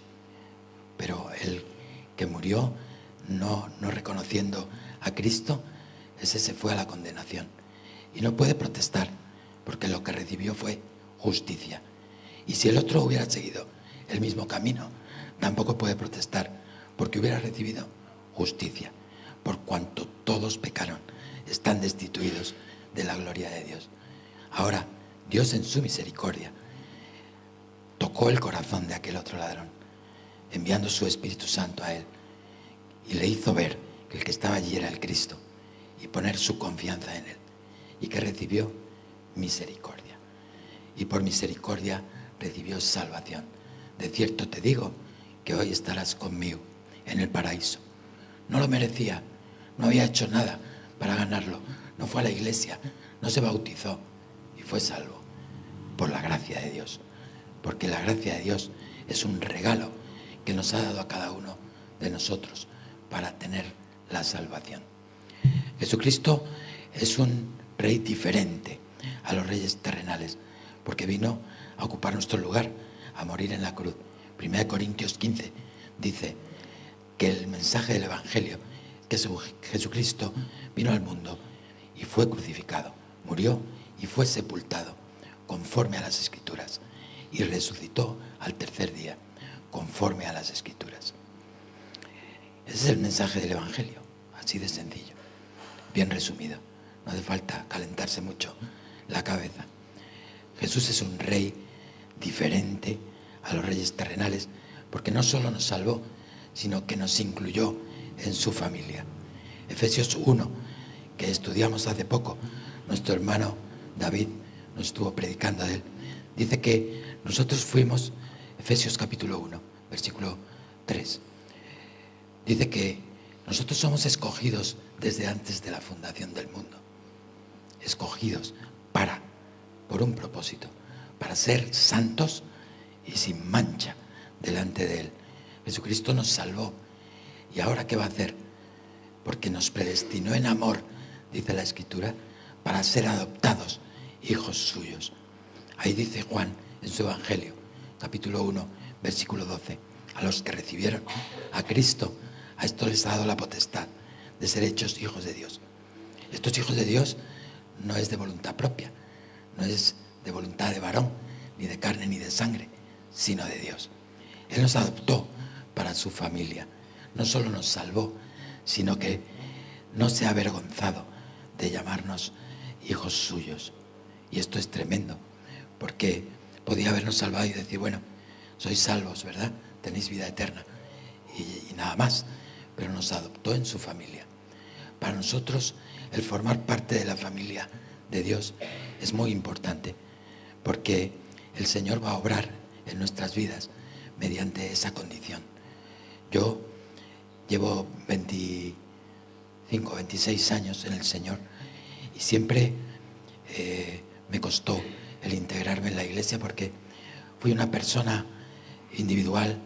Speaker 1: Pero el que murió no reconociendo a Cristo, ese se fue a la condenación. Y no puede protestar, porque lo que recibió fue justicia. Y si el otro hubiera seguido el mismo camino, tampoco puede protestar, porque hubiera recibido justicia. Por cuanto todos pecaron, están destituidos de la gloria de Dios. Ahora, Dios en su misericordia tocó el corazón de aquel otro ladrón, enviando su Espíritu Santo a él, y le hizo ver que el que estaba allí era el Cristo, y poner su confianza en él, y que recibió misericordia. Y por misericordia recibió salvación. De cierto te digo que hoy estarás conmigo en el paraíso. No lo merecía, no había hecho nada para ganarlo, no fue a la iglesia, no se bautizó y fue salvo por la gracia de Dios. Porque la gracia de Dios es un regalo que nos ha dado a cada uno de nosotros para tener la salvación. Jesucristo es un rey diferente a los reyes terrenales, porque vino a ocupar nuestro lugar, a morir en la cruz. 1 Corintios 15 dice que el mensaje del Evangelio, que Jesucristo vino al mundo y fue crucificado, murió y fue sepultado conforme a las Escrituras, y resucitó al tercer día conforme a las Escrituras. Ese es el mensaje del Evangelio, así de sencillo, bien resumido. No hace falta calentarse mucho la cabeza. Jesús es un rey diferente a los reyes terrenales, porque no solo nos salvó, sino que nos incluyó en su familia. Efesios 1, que estudiamos hace poco, nuestro hermano David nos estuvo predicando de él, dice que nosotros fuimos, Efesios capítulo 1, versículo 3, dice que nosotros somos escogidos desde antes de la fundación del mundo. Escogidos por un propósito, para ser santos y sin mancha delante de Él. Jesucristo nos salvó. ¿Y ahora qué va a hacer? Porque nos predestinó en amor, dice la Escritura, para ser adoptados hijos suyos. Ahí dice Juan en su Evangelio, capítulo 1, versículo 12, a los que recibieron a Cristo, a estos les ha dado la potestad de ser hechos hijos de Dios. Estos hijos de Dios no es de voluntad propia, no es de voluntad de varón, ni de carne ni de sangre, sino de Dios. Él nos adoptó para su familia. No solo nos salvó, sino que no se ha avergonzado de llamarnos hijos suyos. Y esto es tremendo, porque podía habernos salvado y decir, bueno, sois salvos, ¿verdad? Tenéis vida eterna y nada más. Pero nos adoptó en su familia. Para nosotros, el formar parte de la familia de Dios es muy importante, porque el Señor va a obrar en nuestras vidas mediante esa condición. Yo llevo 25, 26 años en el Señor y siempre me costó el integrarme en la iglesia, porque fui una persona individual,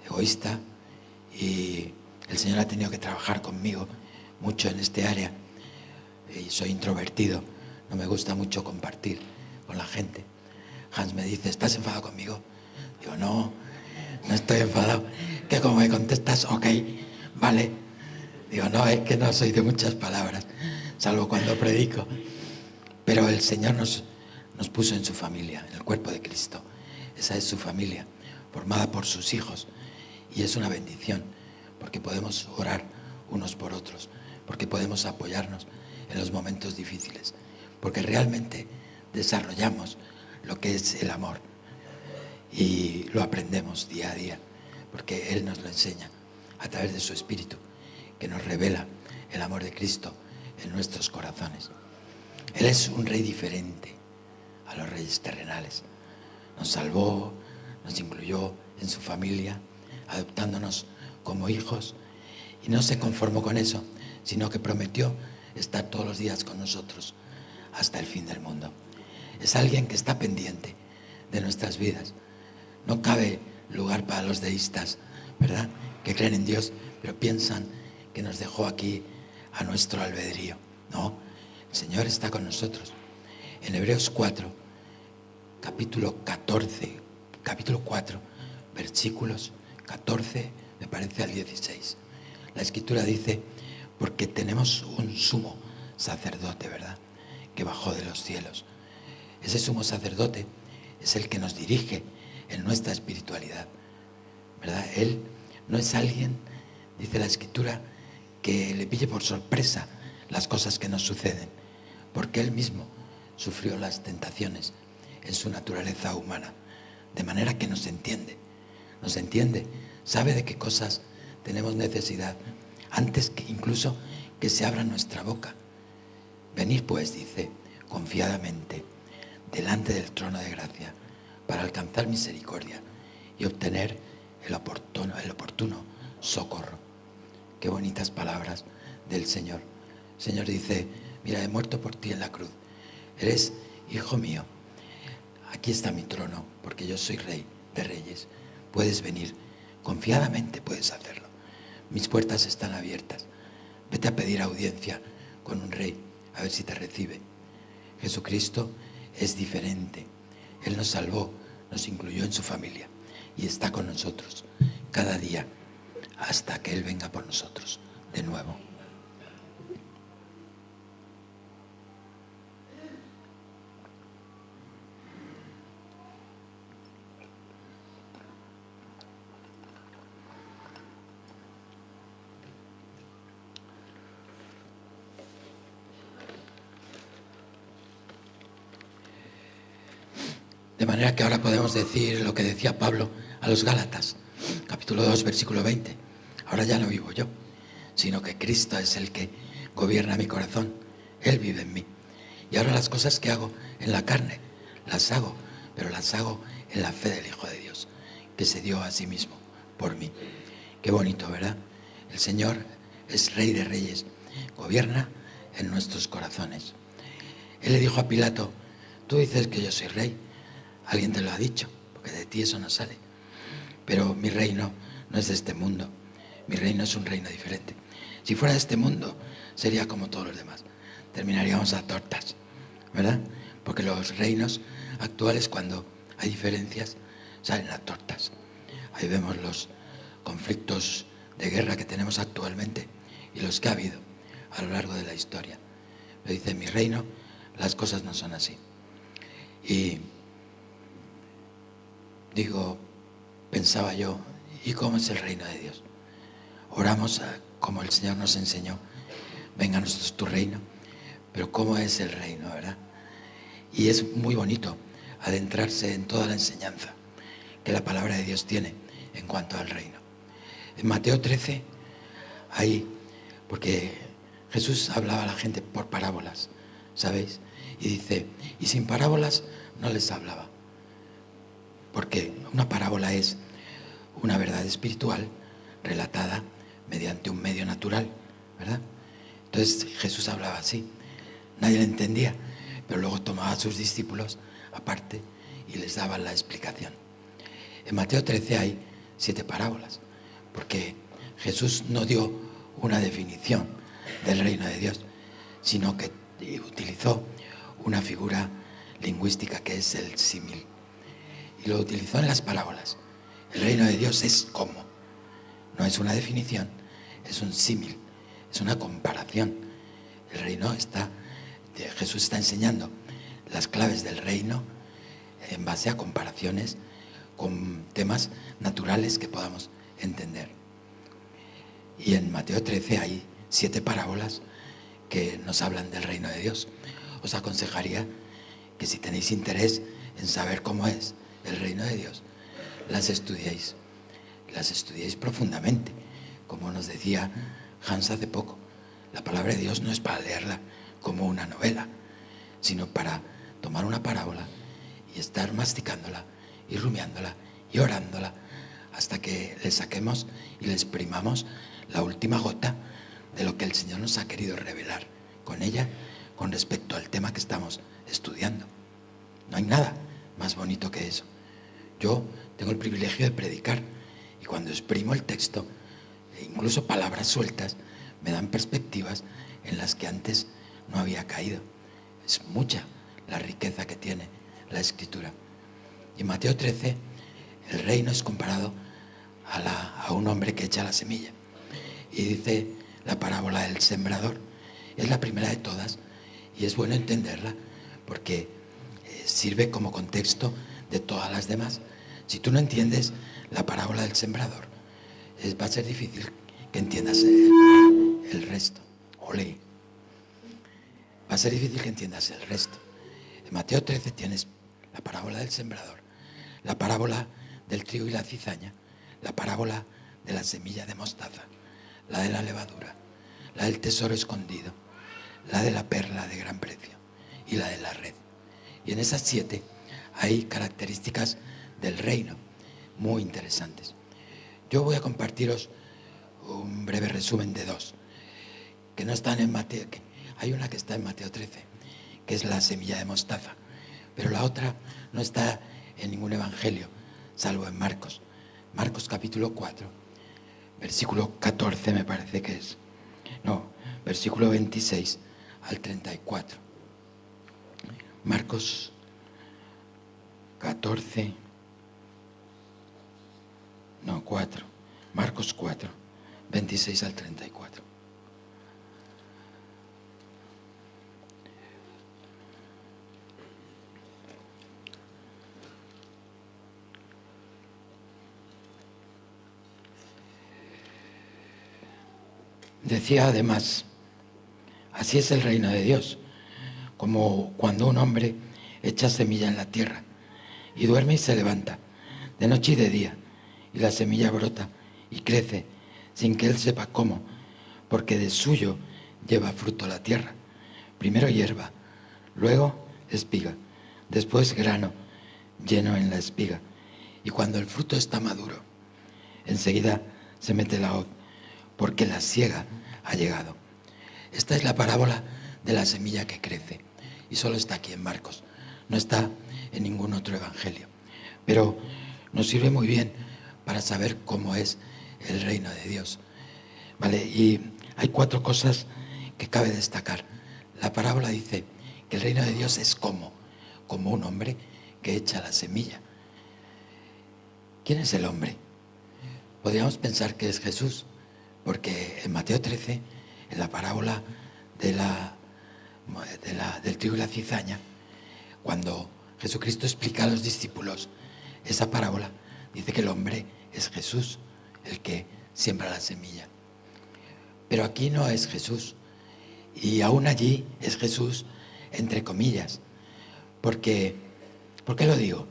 Speaker 1: egoísta, y El Señor ha tenido que trabajar conmigo mucho en este área. Y soy introvertido, no me gusta mucho compartir con la gente. Hans me dice, ¿estás enfadado conmigo? Digo, no estoy enfadado. Que como me contestas, ok, vale. Digo, no, es que no soy de muchas palabras, salvo cuando predico. Pero el Señor nos puso en su familia, en el cuerpo de Cristo. Esa es su familia, formada por sus hijos. Y es una bendición, porque podemos orar unos por otros, porque podemos apoyarnos en los momentos difíciles, porque realmente desarrollamos lo que es el amor y lo aprendemos día a día, porque Él nos lo enseña a través de su Espíritu, que nos revela el amor de Cristo en nuestros corazones. Él es un rey diferente a los reyes terrenales. Nos salvó, nos incluyó en su familia, adoptándonos como hijos, y no se conformó con eso, sino que prometió estar todos los días con nosotros hasta el fin del mundo. Es alguien que está pendiente de nuestras vidas. No cabe lugar para los deístas, ¿verdad?, que creen en Dios, pero piensan que nos dejó aquí a nuestro albedrío. No, el Señor está con nosotros. En Hebreos 4, capítulo 4, versículos 14, me parece, al 16. La Escritura dice, porque tenemos un sumo sacerdote, ¿verdad?, que bajó de los cielos. Ese sumo sacerdote es el que nos dirige en nuestra espiritualidad, ¿verdad? Él no es alguien, dice la Escritura, que le pille por sorpresa las cosas que nos suceden, porque Él mismo sufrió las tentaciones en su naturaleza humana, de manera que nos entiende, sabe de qué cosas tenemos necesidad, antes que incluso que se abra nuestra boca. Venid pues, dice, confiadamente, delante del trono de gracia, para alcanzar misericordia y obtener el oportuno socorro. Qué bonitas palabras del Señor. El Señor dice, mira, he muerto por ti en la cruz. Eres hijo mío. Aquí está mi trono, porque yo soy rey de reyes. Puedes venir, confiadamente puedes hacerlo. Mis puertas están abiertas. Vete a pedir audiencia con un rey, a ver si te recibe. Jesucristo es diferente. Él nos salvó, nos incluyó en su familia y está con nosotros cada día hasta que Él venga por nosotros de nuevo. De manera que ahora podemos decir lo que decía Pablo a los Gálatas, capítulo 2, versículo 20. Ahora ya no vivo yo, sino que Cristo es el que gobierna mi corazón. Él vive en mí. Y ahora las cosas que hago en la carne, las hago, pero las hago en la fe del Hijo de Dios, que se dio a sí mismo por mí. Qué bonito, ¿verdad? El Señor es Rey de Reyes, gobierna en nuestros corazones. Él le dijo a Pilato, tú dices que yo soy rey. Alguien te lo ha dicho, porque de ti eso no sale. Pero mi reino no es de este mundo. Mi reino es un reino diferente. Si fuera de este mundo, sería como todos los demás. Terminaríamos a tortas, ¿verdad? Porque los reinos actuales, cuando hay diferencias, salen a tortas. Ahí vemos los conflictos de guerra que tenemos actualmente y los que ha habido a lo largo de la historia. Pero dice, en mi reino las cosas no son así. Y digo, pensaba yo, ¿y cómo es el reino de Dios? Oramos como el Señor nos enseñó, venga a nosotros tu reino, pero ¿cómo es el reino, verdad? Y es muy bonito adentrarse en toda la enseñanza que la palabra de Dios tiene en cuanto al reino. En Mateo 13, ahí, porque Jesús hablaba a la gente por parábolas, ¿sabéis? Y dice, y sin parábolas no les hablaba. Porque una parábola es una verdad espiritual relatada mediante un medio natural, ¿verdad? Entonces Jesús hablaba así, nadie le entendía, pero luego tomaba a sus discípulos aparte y les daba la explicación. En Mateo 13 hay 7 parábolas, porque Jesús no dio una definición del reino de Dios, sino que utilizó una figura lingüística que es el símil. Y lo utilizó en las parábolas. El reino de Dios es como. No es una definición, es un símil, es una comparación. El reino Jesús está enseñando las claves del reino en base a comparaciones con temas naturales que podamos entender. Y en Mateo 13 hay 7 parábolas que nos hablan del reino de Dios. Os aconsejaría que si tenéis interés en saber cómo es el reino de Dios, las estudiéis profundamente. Como nos decía Hans hace poco, la palabra de Dios no es para leerla como una novela, sino para tomar una parábola y estar masticándola y rumiándola y orándola hasta que le saquemos y le exprimamos la última gota de lo que el Señor nos ha querido revelar con ella con respecto al tema que estamos estudiando. No hay nada más bonito que eso. Yo tengo el privilegio de predicar y cuando exprimo el texto, incluso palabras sueltas, me dan perspectivas en las que antes no había caído. Es mucha la riqueza que tiene la Escritura. Y en Mateo 13, el reino es comparado a un hombre que echa la semilla. Y dice la parábola del sembrador. Es la primera de todas y es bueno entenderla porque sirve como contexto de todas las demás. Si tú no entiendes la parábola del sembrador, va a ser difícil que entiendas el resto. Ole. Va a ser difícil que entiendas el resto. En Mateo 13 tienes la parábola del sembrador, la parábola del trigo y la cizaña, la parábola de la semilla de mostaza, la de la levadura, la del tesoro escondido, la de la perla de gran precio y la de la red. Y en esas 7 hay características del reino muy interesantes. Yo voy a compartiros un breve resumen de 2 que no están en Mateo. Hay una que está en Mateo 13, que es la semilla de mostaza, pero la otra no está en ningún evangelio, salvo en Marcos. Marcos capítulo 4, versículo 14 me parece que es. No, versículo 26 al 34. Marcos 14, no, 4. Marcos 4, 26 al 34. Decía además, así es el reino de Dios, como cuando un hombre echa semilla en la tierra y duerme y se levanta, de noche y de día, y la semilla brota y crece sin que él sepa cómo, porque de suyo lleva fruto la tierra. Primero hierba, luego espiga, después grano lleno en la espiga, y cuando el fruto está maduro, enseguida se mete la hoz, porque la siega ha llegado. Esta es la parábola de la semilla que crece y solo está aquí en Marcos, no está en ningún otro evangelio, pero nos sirve muy bien para saber cómo es el reino de Dios, ¿vale? Y hay 4 cosas que cabe destacar. La parábola dice que el reino de Dios es como un hombre que echa la semilla. ¿Quién es el hombre? Podríamos pensar que es Jesús, porque en Mateo 13, en la parábola del trigo y la cizaña, cuando Jesucristo explica a los discípulos esa parábola, dice que el hombre es Jesús, el que siembra la semilla. Pero aquí no es Jesús, y aún allí es Jesús, entre comillas. ¿Por qué lo digo?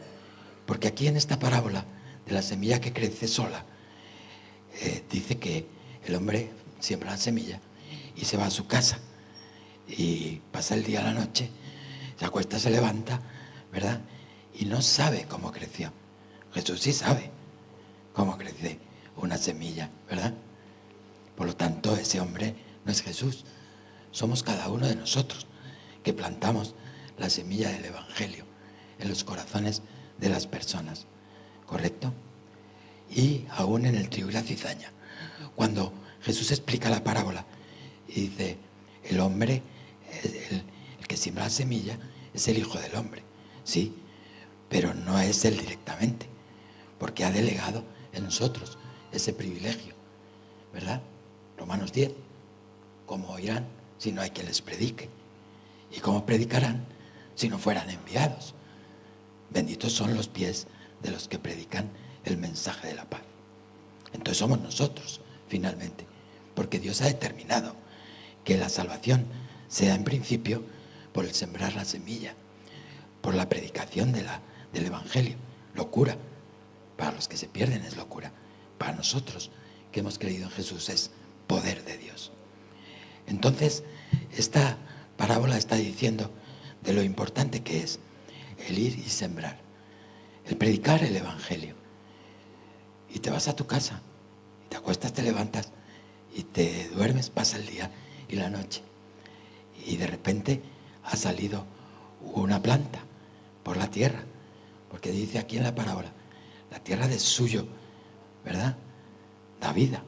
Speaker 1: Porque aquí en esta parábola de la semilla que crece sola, dice que el hombre siembra la semilla y se va a su casa y pasa el día a la noche, se acuesta, se levanta, ¿verdad? Y no sabe cómo creció. Jesús sí sabe cómo crece una semilla, ¿verdad? Por lo tanto, ese hombre no es Jesús. Somos cada uno de nosotros que plantamos la semilla del Evangelio en los corazones de las personas, ¿correcto? Y aún en el trigo y la cizaña, cuando Jesús explica la parábola y dice, el hombre, el que siembra la semilla, es el Hijo del Hombre, sí, pero no es él directamente, porque ha delegado en nosotros ese privilegio, ¿verdad? Romanos 10, ¿cómo oirán si no hay quien les predique? ¿Y cómo predicarán si no fueran enviados? Benditos son los pies de los que predican el mensaje de la paz. Entonces somos nosotros, finalmente, porque Dios ha determinado que la salvación sea en principio por el sembrar la semilla, por la predicación del Evangelio. Locura. Para los que se pierden es locura. Para nosotros que hemos creído en Jesús es poder de Dios. Entonces, esta parábola está diciendo de lo importante que es el ir y sembrar, el predicar el Evangelio. Y te vas a tu casa, y te acuestas, te levantas, y te duermes, pasa el día y la noche. Y de repente ha salido una planta por la tierra, porque dice aquí en la parábola, la tierra de suyo, ¿verdad? Da vida,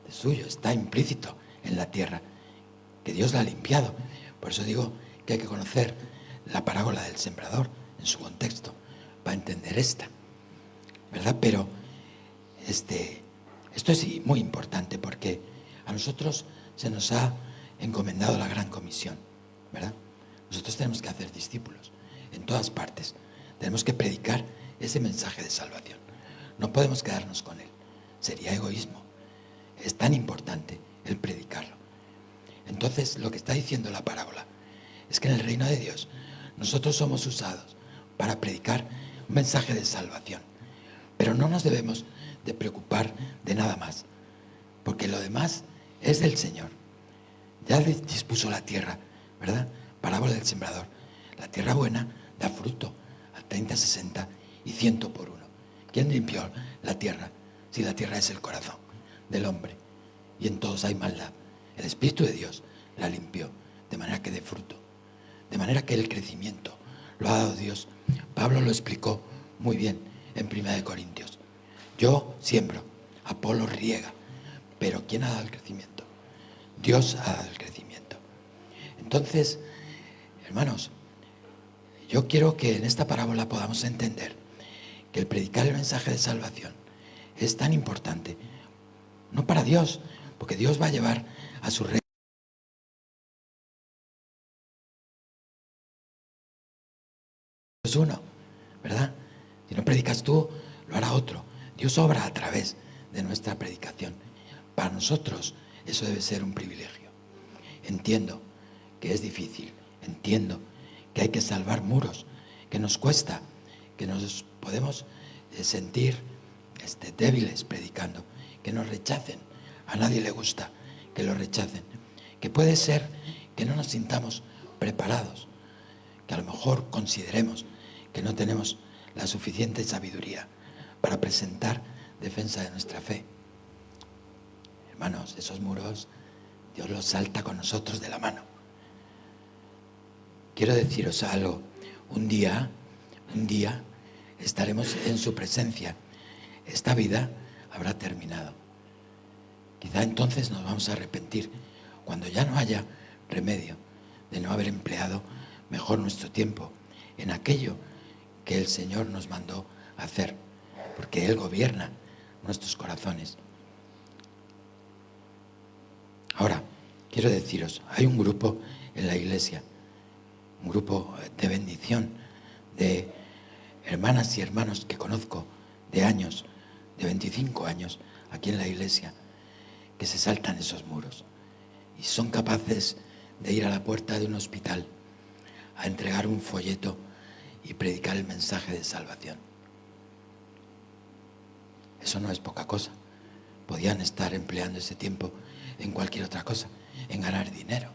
Speaker 1: de suyo, está implícito en la tierra, que Dios la ha limpiado. Por eso digo que hay que conocer la parábola del sembrador en su contexto, para entender esta, ¿verdad? Pero esto es muy importante, porque a nosotros se nos ha encomendado la gran comisión, ¿verdad? Nosotros tenemos que hacer discípulos en todas partes. Tenemos que predicar ese mensaje de salvación. No podemos quedarnos con él. Sería egoísmo. Es tan importante el predicarlo. Entonces, lo que está diciendo la parábola es que en el reino de Dios nosotros somos usados para predicar un mensaje de salvación. Pero no nos debemos de preocupar de nada más, porque lo demás es del Señor. Ya dispuso la tierra, ¿verdad? Parábola del sembrador. La tierra buena da fruto a 30, 60 y 100 por uno. ¿Quién limpió la tierra? Si la tierra es el corazón del hombre y en todos hay maldad. El Espíritu de Dios la limpió de manera que dé fruto, de manera que el crecimiento lo ha dado Dios. Pablo lo explicó muy bien en 1 Corintios. Yo siembro, Apolo riega, pero ¿quién ha dado el crecimiento? Dios ha dado el crecimiento. Entonces, hermanos, yo quiero que en esta parábola podamos entender que el predicar el mensaje de salvación es tan importante, no para Dios, porque Dios va a llevar a su reino. Es uno, ¿verdad? Si no predicas tú, lo hará otro. Dios obra a través de nuestra predicación. Para nosotros eso debe ser un privilegio. Entiendo que es difícil, entiendo que hay que salvar muros, que nos cuesta, que nos podemos sentir débiles predicando, que nos rechacen. A nadie le gusta que lo rechacen. Que puede ser que no nos sintamos preparados, que a lo mejor consideremos que no tenemos la suficiente sabiduría para presentar defensa de nuestra fe. Hermanos, esos muros Dios los salta con nosotros de la mano. Quiero deciros algo. Un día estaremos en su presencia. Esta vida habrá terminado. Quizá entonces nos vamos a arrepentir cuando ya no haya remedio de no haber empleado mejor nuestro tiempo en aquello que el Señor nos mandó hacer, porque Él gobierna nuestros corazones. Ahora, quiero deciros, hay un grupo en la iglesia, un grupo de bendición, de hermanas y hermanos que conozco de años, de 25 años, aquí en la iglesia, que se saltan esos muros y son capaces de ir a la puerta de un hospital a entregar un folleto y predicar el mensaje de salvación. Eso no es poca cosa. Podían estar empleando ese tiempo en cualquier otra cosa, en ganar dinero,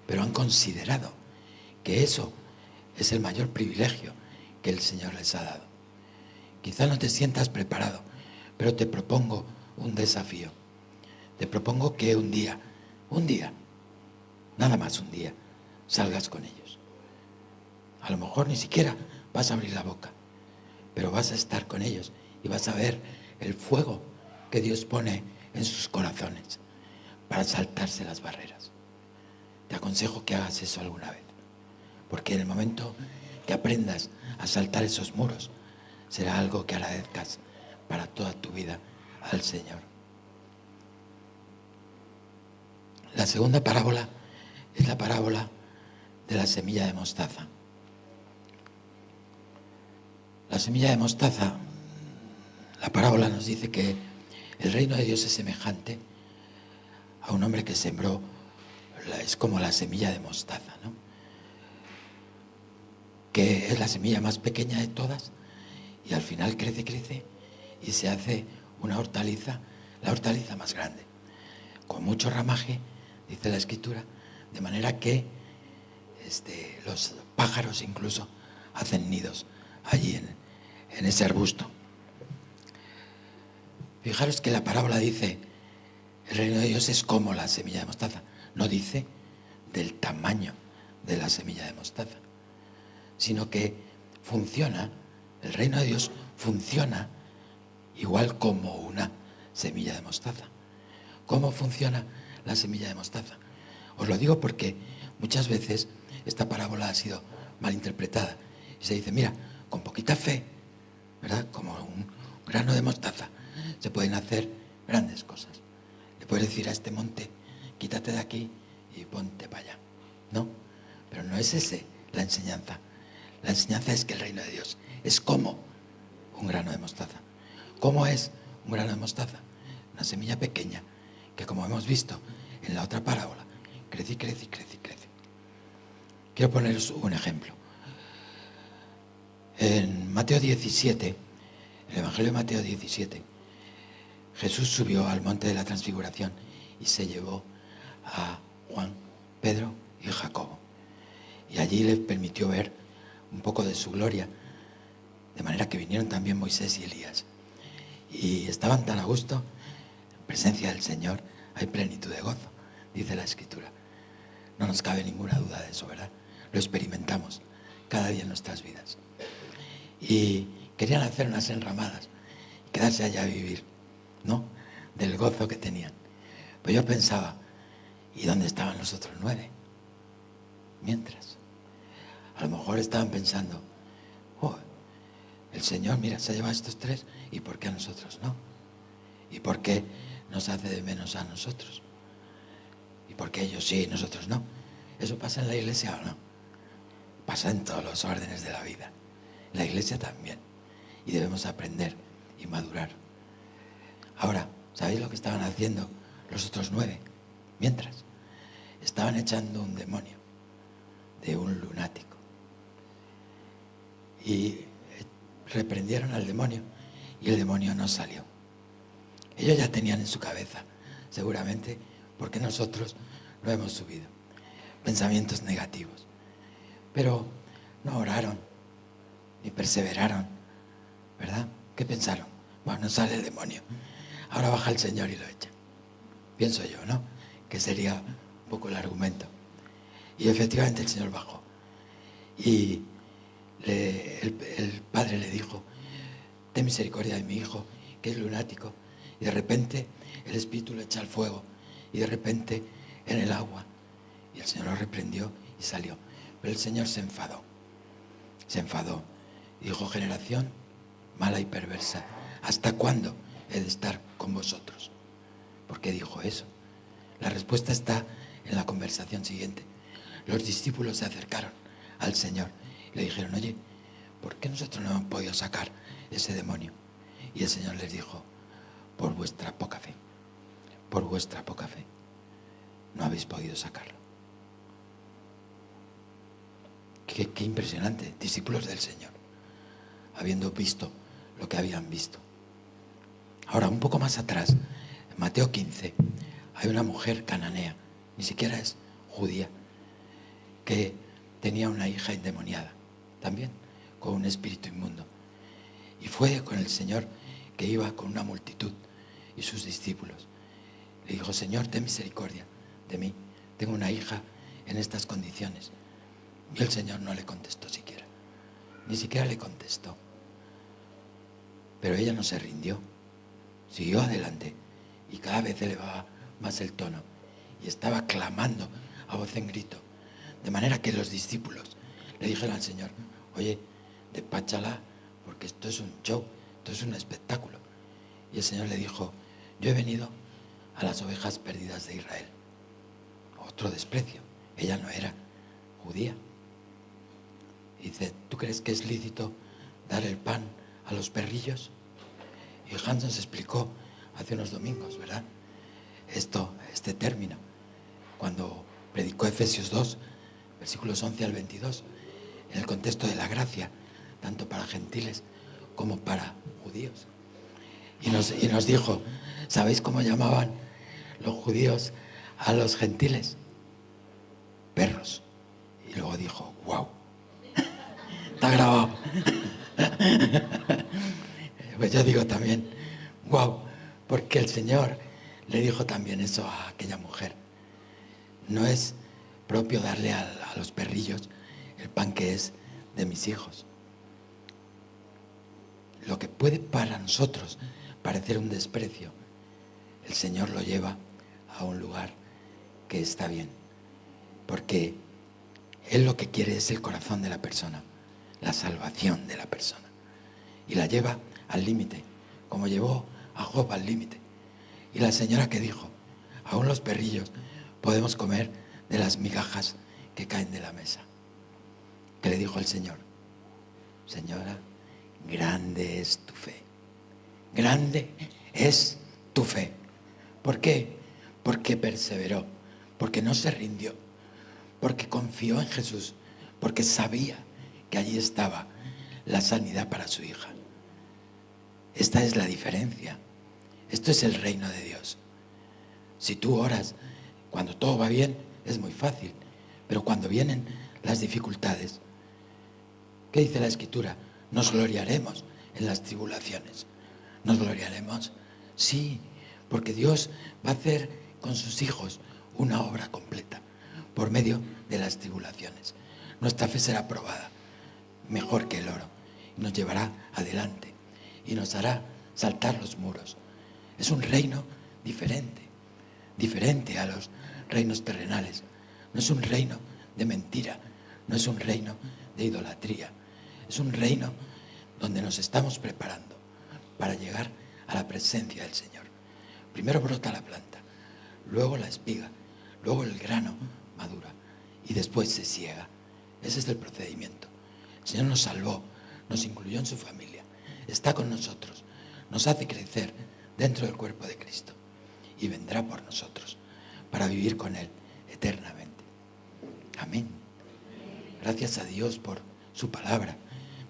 Speaker 1: pero han considerado que eso es el mayor privilegio que el Señor les ha dado. Quizá no te sientas preparado, pero te propongo un desafío. Te propongo que un día, nada más un día, salgas con ellos. A lo mejor ni siquiera vas a abrir la boca, pero vas a estar con ellos y vas a ver el fuego que Dios pone en sus corazones para saltarse las barreras. Te aconsejo que hagas eso alguna vez, porque en el momento que aprendas a saltar esos muros, será algo que agradezcas para toda tu vida al Señor. La segunda parábola es la parábola de la semilla de mostaza. La semilla de mostaza, la parábola nos dice que el reino de Dios es semejante a un hombre que sembró, es como la semilla de mostaza, ¿no? Que es la semilla más pequeña de todas y al final crece y se hace una hortaliza, la hortaliza más grande, con mucho ramaje, dice la Escritura, de manera que los pájaros incluso hacen nidos allí en ese arbusto. Fijaros que la parábola dice, el reino de Dios es como la semilla de mostaza. No dice del tamaño de la semilla de mostaza, sino que funciona, el reino de Dios funciona igual como una semilla de mostaza. ¿Cómo funciona la semilla de mostaza? Os lo digo porque muchas veces esta parábola ha sido malinterpretada y se dice, mira, con poquita fe, ¿verdad? Como un grano de mostaza, se pueden hacer grandes cosas. Le puedes decir a este monte, quítate de aquí y ponte para allá. No, pero no es ese la enseñanza. La enseñanza es que el reino de Dios es como un grano de mostaza. ¿Cómo es un grano de mostaza? Una semilla pequeña que, como hemos visto en la otra parábola, crece y crece y crece y crece. Quiero poneros un ejemplo. En Mateo 17, el Evangelio de Mateo 17, Jesús subió al monte de la Transfiguración y se llevó a Juan, Pedro y Jacobo. Y allí les permitió ver un poco de su gloria, de manera que vinieron también Moisés y Elías. Y estaban tan a gusto, en presencia del Señor hay plenitud de gozo, dice la Escritura. No nos cabe ninguna duda de eso, ¿verdad? Lo experimentamos cada día en nuestras vidas. Y querían hacer unas enramadas y quedarse allá a vivir, ¿no? Del gozo que tenían. Pues yo pensaba, ¿y dónde estaban los otros 9? Mientras, a lo mejor estaban pensando, oh, el Señor, mira, se ha llevado a estos 3, ¿y por qué a nosotros no? ¿Y por qué nos hace de menos a nosotros? ¿Y por qué ellos sí y nosotros no? ¿Eso pasa en la iglesia o no? Pasa en todos los órdenes de la vida. En la iglesia también. Y debemos aprender y madurar. Ahora, ¿sabéis lo que estaban haciendo los otros 9? Mientras, estaban echando un demonio de un lunático. Y reprendieron al demonio y el demonio no salió. Ellos ya tenían en su cabeza, seguramente, porque nosotros lo hemos subido, pensamientos negativos. Pero no oraron, ni perseveraron, ¿verdad? ¿Qué pensaron? Bueno, no sale el demonio, ahora baja el Señor y lo echa. Pienso yo, ¿no? Que sería un poco el argumento. Y efectivamente el Señor bajó. Y el padre le dijo, ten misericordia de mi hijo, que es lunático. Y de repente el Espíritu lo echa al fuego. Y de repente en el agua. Y el Señor lo reprendió y salió. Pero el Señor se enfadó. Se enfadó. Y dijo, generación mala y perversa, ¿hasta cuándo he de estar con vosotros? ¿Por qué dijo eso? La respuesta está en la conversación siguiente. Los discípulos se acercaron al Señor y le dijeron, oye, ¿por qué nosotros no hemos podido sacar ese demonio? Y el Señor les dijo, por vuestra poca fe, por vuestra poca fe, no habéis podido sacarlo. Qué impresionante, discípulos del Señor, habiendo visto lo que habían visto. Ahora, un poco más atrás, en Mateo 15, hay una mujer cananea, ni siquiera es judía, que tenía una hija endemoniada, también con un espíritu inmundo. Y fue con el Señor, que iba con una multitud y sus discípulos. Le dijo, Señor, ten misericordia de mí, tengo una hija en estas condiciones. Y el Señor no le contestó siquiera, ni siquiera le contestó. Pero ella no se rindió, Siguió adelante y cada vez elevaba más el tono y estaba clamando a voz en grito, de manera que los discípulos le dijeron al Señor: oye, despáchala, porque esto es un show, esto es un espectáculo. Y el Señor le dijo: yo he venido a las ovejas perdidas de Israel. Otro desprecio. Ella no era judía. Y dice: ¿tú crees que es lícito dar el pan a los perrillos? Y Hans nos explicó hace unos domingos, ¿verdad?, este término, cuando predicó Efesios 2, versículos 11 al 22, en el contexto de la gracia, tanto para gentiles como para judíos. Y nos dijo: ¿sabéis cómo llamaban los judíos a los gentiles? Perros. Y luego dijo: wow, está grabado. Pues yo digo también wow, porque el Señor le dijo también eso a aquella mujer. No es propio darle a los perrillos el pan que es de mis hijos. Lo que puede para nosotros parecer un desprecio, el Señor lo lleva a un lugar que está bien, porque Él lo que quiere es el corazón de la persona, la salvación de la persona, y la lleva al límite, como llevó a Job al límite. Y la señora que dijo: aún los perrillos podemos comer de las migajas que caen de la mesa. ¿Qué le dijo el Señor? Señora, grande es tu fe. Grande es tu fe. ¿Por qué? Porque perseveró, porque no se rindió, porque confió en Jesús, porque sabía que allí estaba la sanidad para su hija. Esta es la diferencia. Esto es el reino de Dios. Si tú oras cuando todo va bien, es muy fácil, pero cuando vienen las dificultades, ¿qué dice la Escritura? Nos gloriaremos en las tribulaciones. ¿Nos gloriaremos? Sí, porque Dios va a hacer con sus hijos una obra completa por medio de las tribulaciones. Nuestra fe será probada, mejor que el oro, y nos llevará adelante y nos hará saltar los muros. Es un reino diferente, diferente a los reinos terrenales. No es un reino de mentira, no es un reino de idolatría. Es un reino donde nos estamos preparando para llegar a la presencia del Señor. Primero brota la planta, luego la espiga, luego el grano madura y después se siega. Ese es el procedimiento. El Señor nos salvó, nos incluyó en su familia, está con nosotros, nos hace crecer dentro del cuerpo de Cristo y vendrá por nosotros para vivir con Él eternamente. Amén. Gracias a Dios por su palabra.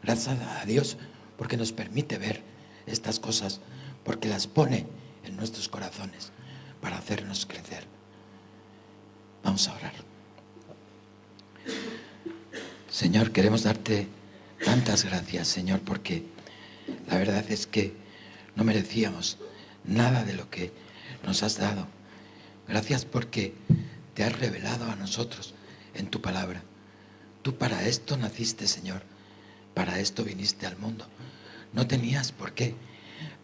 Speaker 1: Gracias a Dios porque nos permite ver estas cosas, porque las pone en nuestros corazones para hacernos crecer. Vamos a orar. Señor, queremos darte tantas gracias, Señor, porque la verdad es que no merecíamos nada de lo que nos has dado. Gracias porque te has revelado a nosotros en tu palabra. Tú para esto naciste, Señor. Para esto viniste al mundo. No tenías por qué,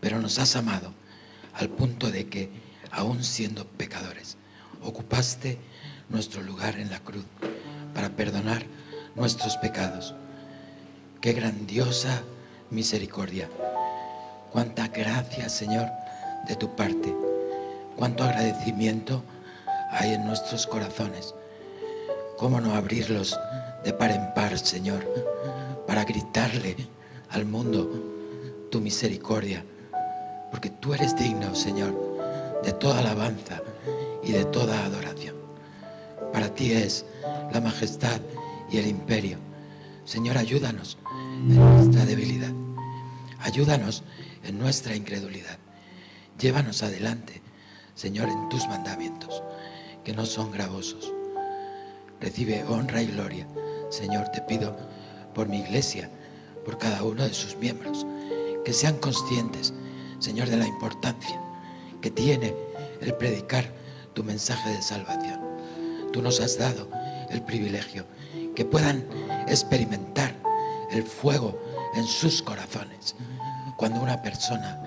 Speaker 1: pero nos has amado al punto de que, aún siendo pecadores, ocupaste nuestro lugar en la cruz para perdonar nuestros pecados. ¡Qué grandiosa misericordia! ¡Cuánta gracia, Señor, de tu parte! ¡Cuánto agradecimiento hay en nuestros corazones! ¿Cómo no abrirlos de par en par, Señor, para gritarle al mundo tu misericordia? Porque tú eres digno, Señor, de toda alabanza y de toda adoración. Para ti es la majestad y el imperio. Señor, ayúdanos en nuestra debilidad. Ayúdanos en nuestra incredulidad. Llévanos adelante, Señor, en tus mandamientos, que no son gravosos. Recibe honra y gloria. Señor, te pido por mi iglesia, por cada uno de sus miembros, que sean conscientes, Señor, de la importancia que tiene el predicar tu mensaje de salvación. Tú nos has dado el privilegio que puedan experimentar el fuego en sus corazones cuando una persona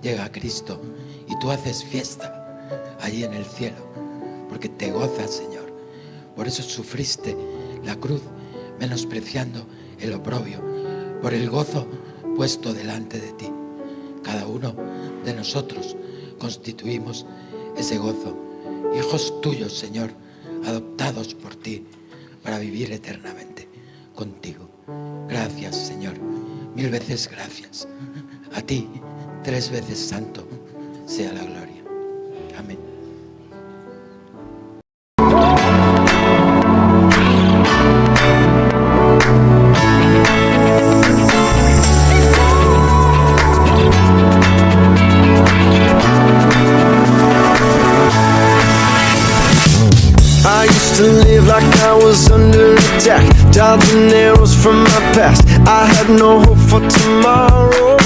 Speaker 1: llega Cristo y tú haces fiesta allí en el cielo, porque te gozas, Señor. Por eso sufriste la cruz, menospreciando el oprobio, por el gozo puesto delante de ti. Cada uno de nosotros constituimos ese gozo, hijos tuyos, Señor, adoptados por ti para vivir eternamente contigo. Gracias, Señor, 1000 veces gracias. A ti, 3 veces santo, sea la gloria. Amén.
Speaker 2: I used to live like I was under attack, dodging arrows from my past. I had no hope for tomorrow.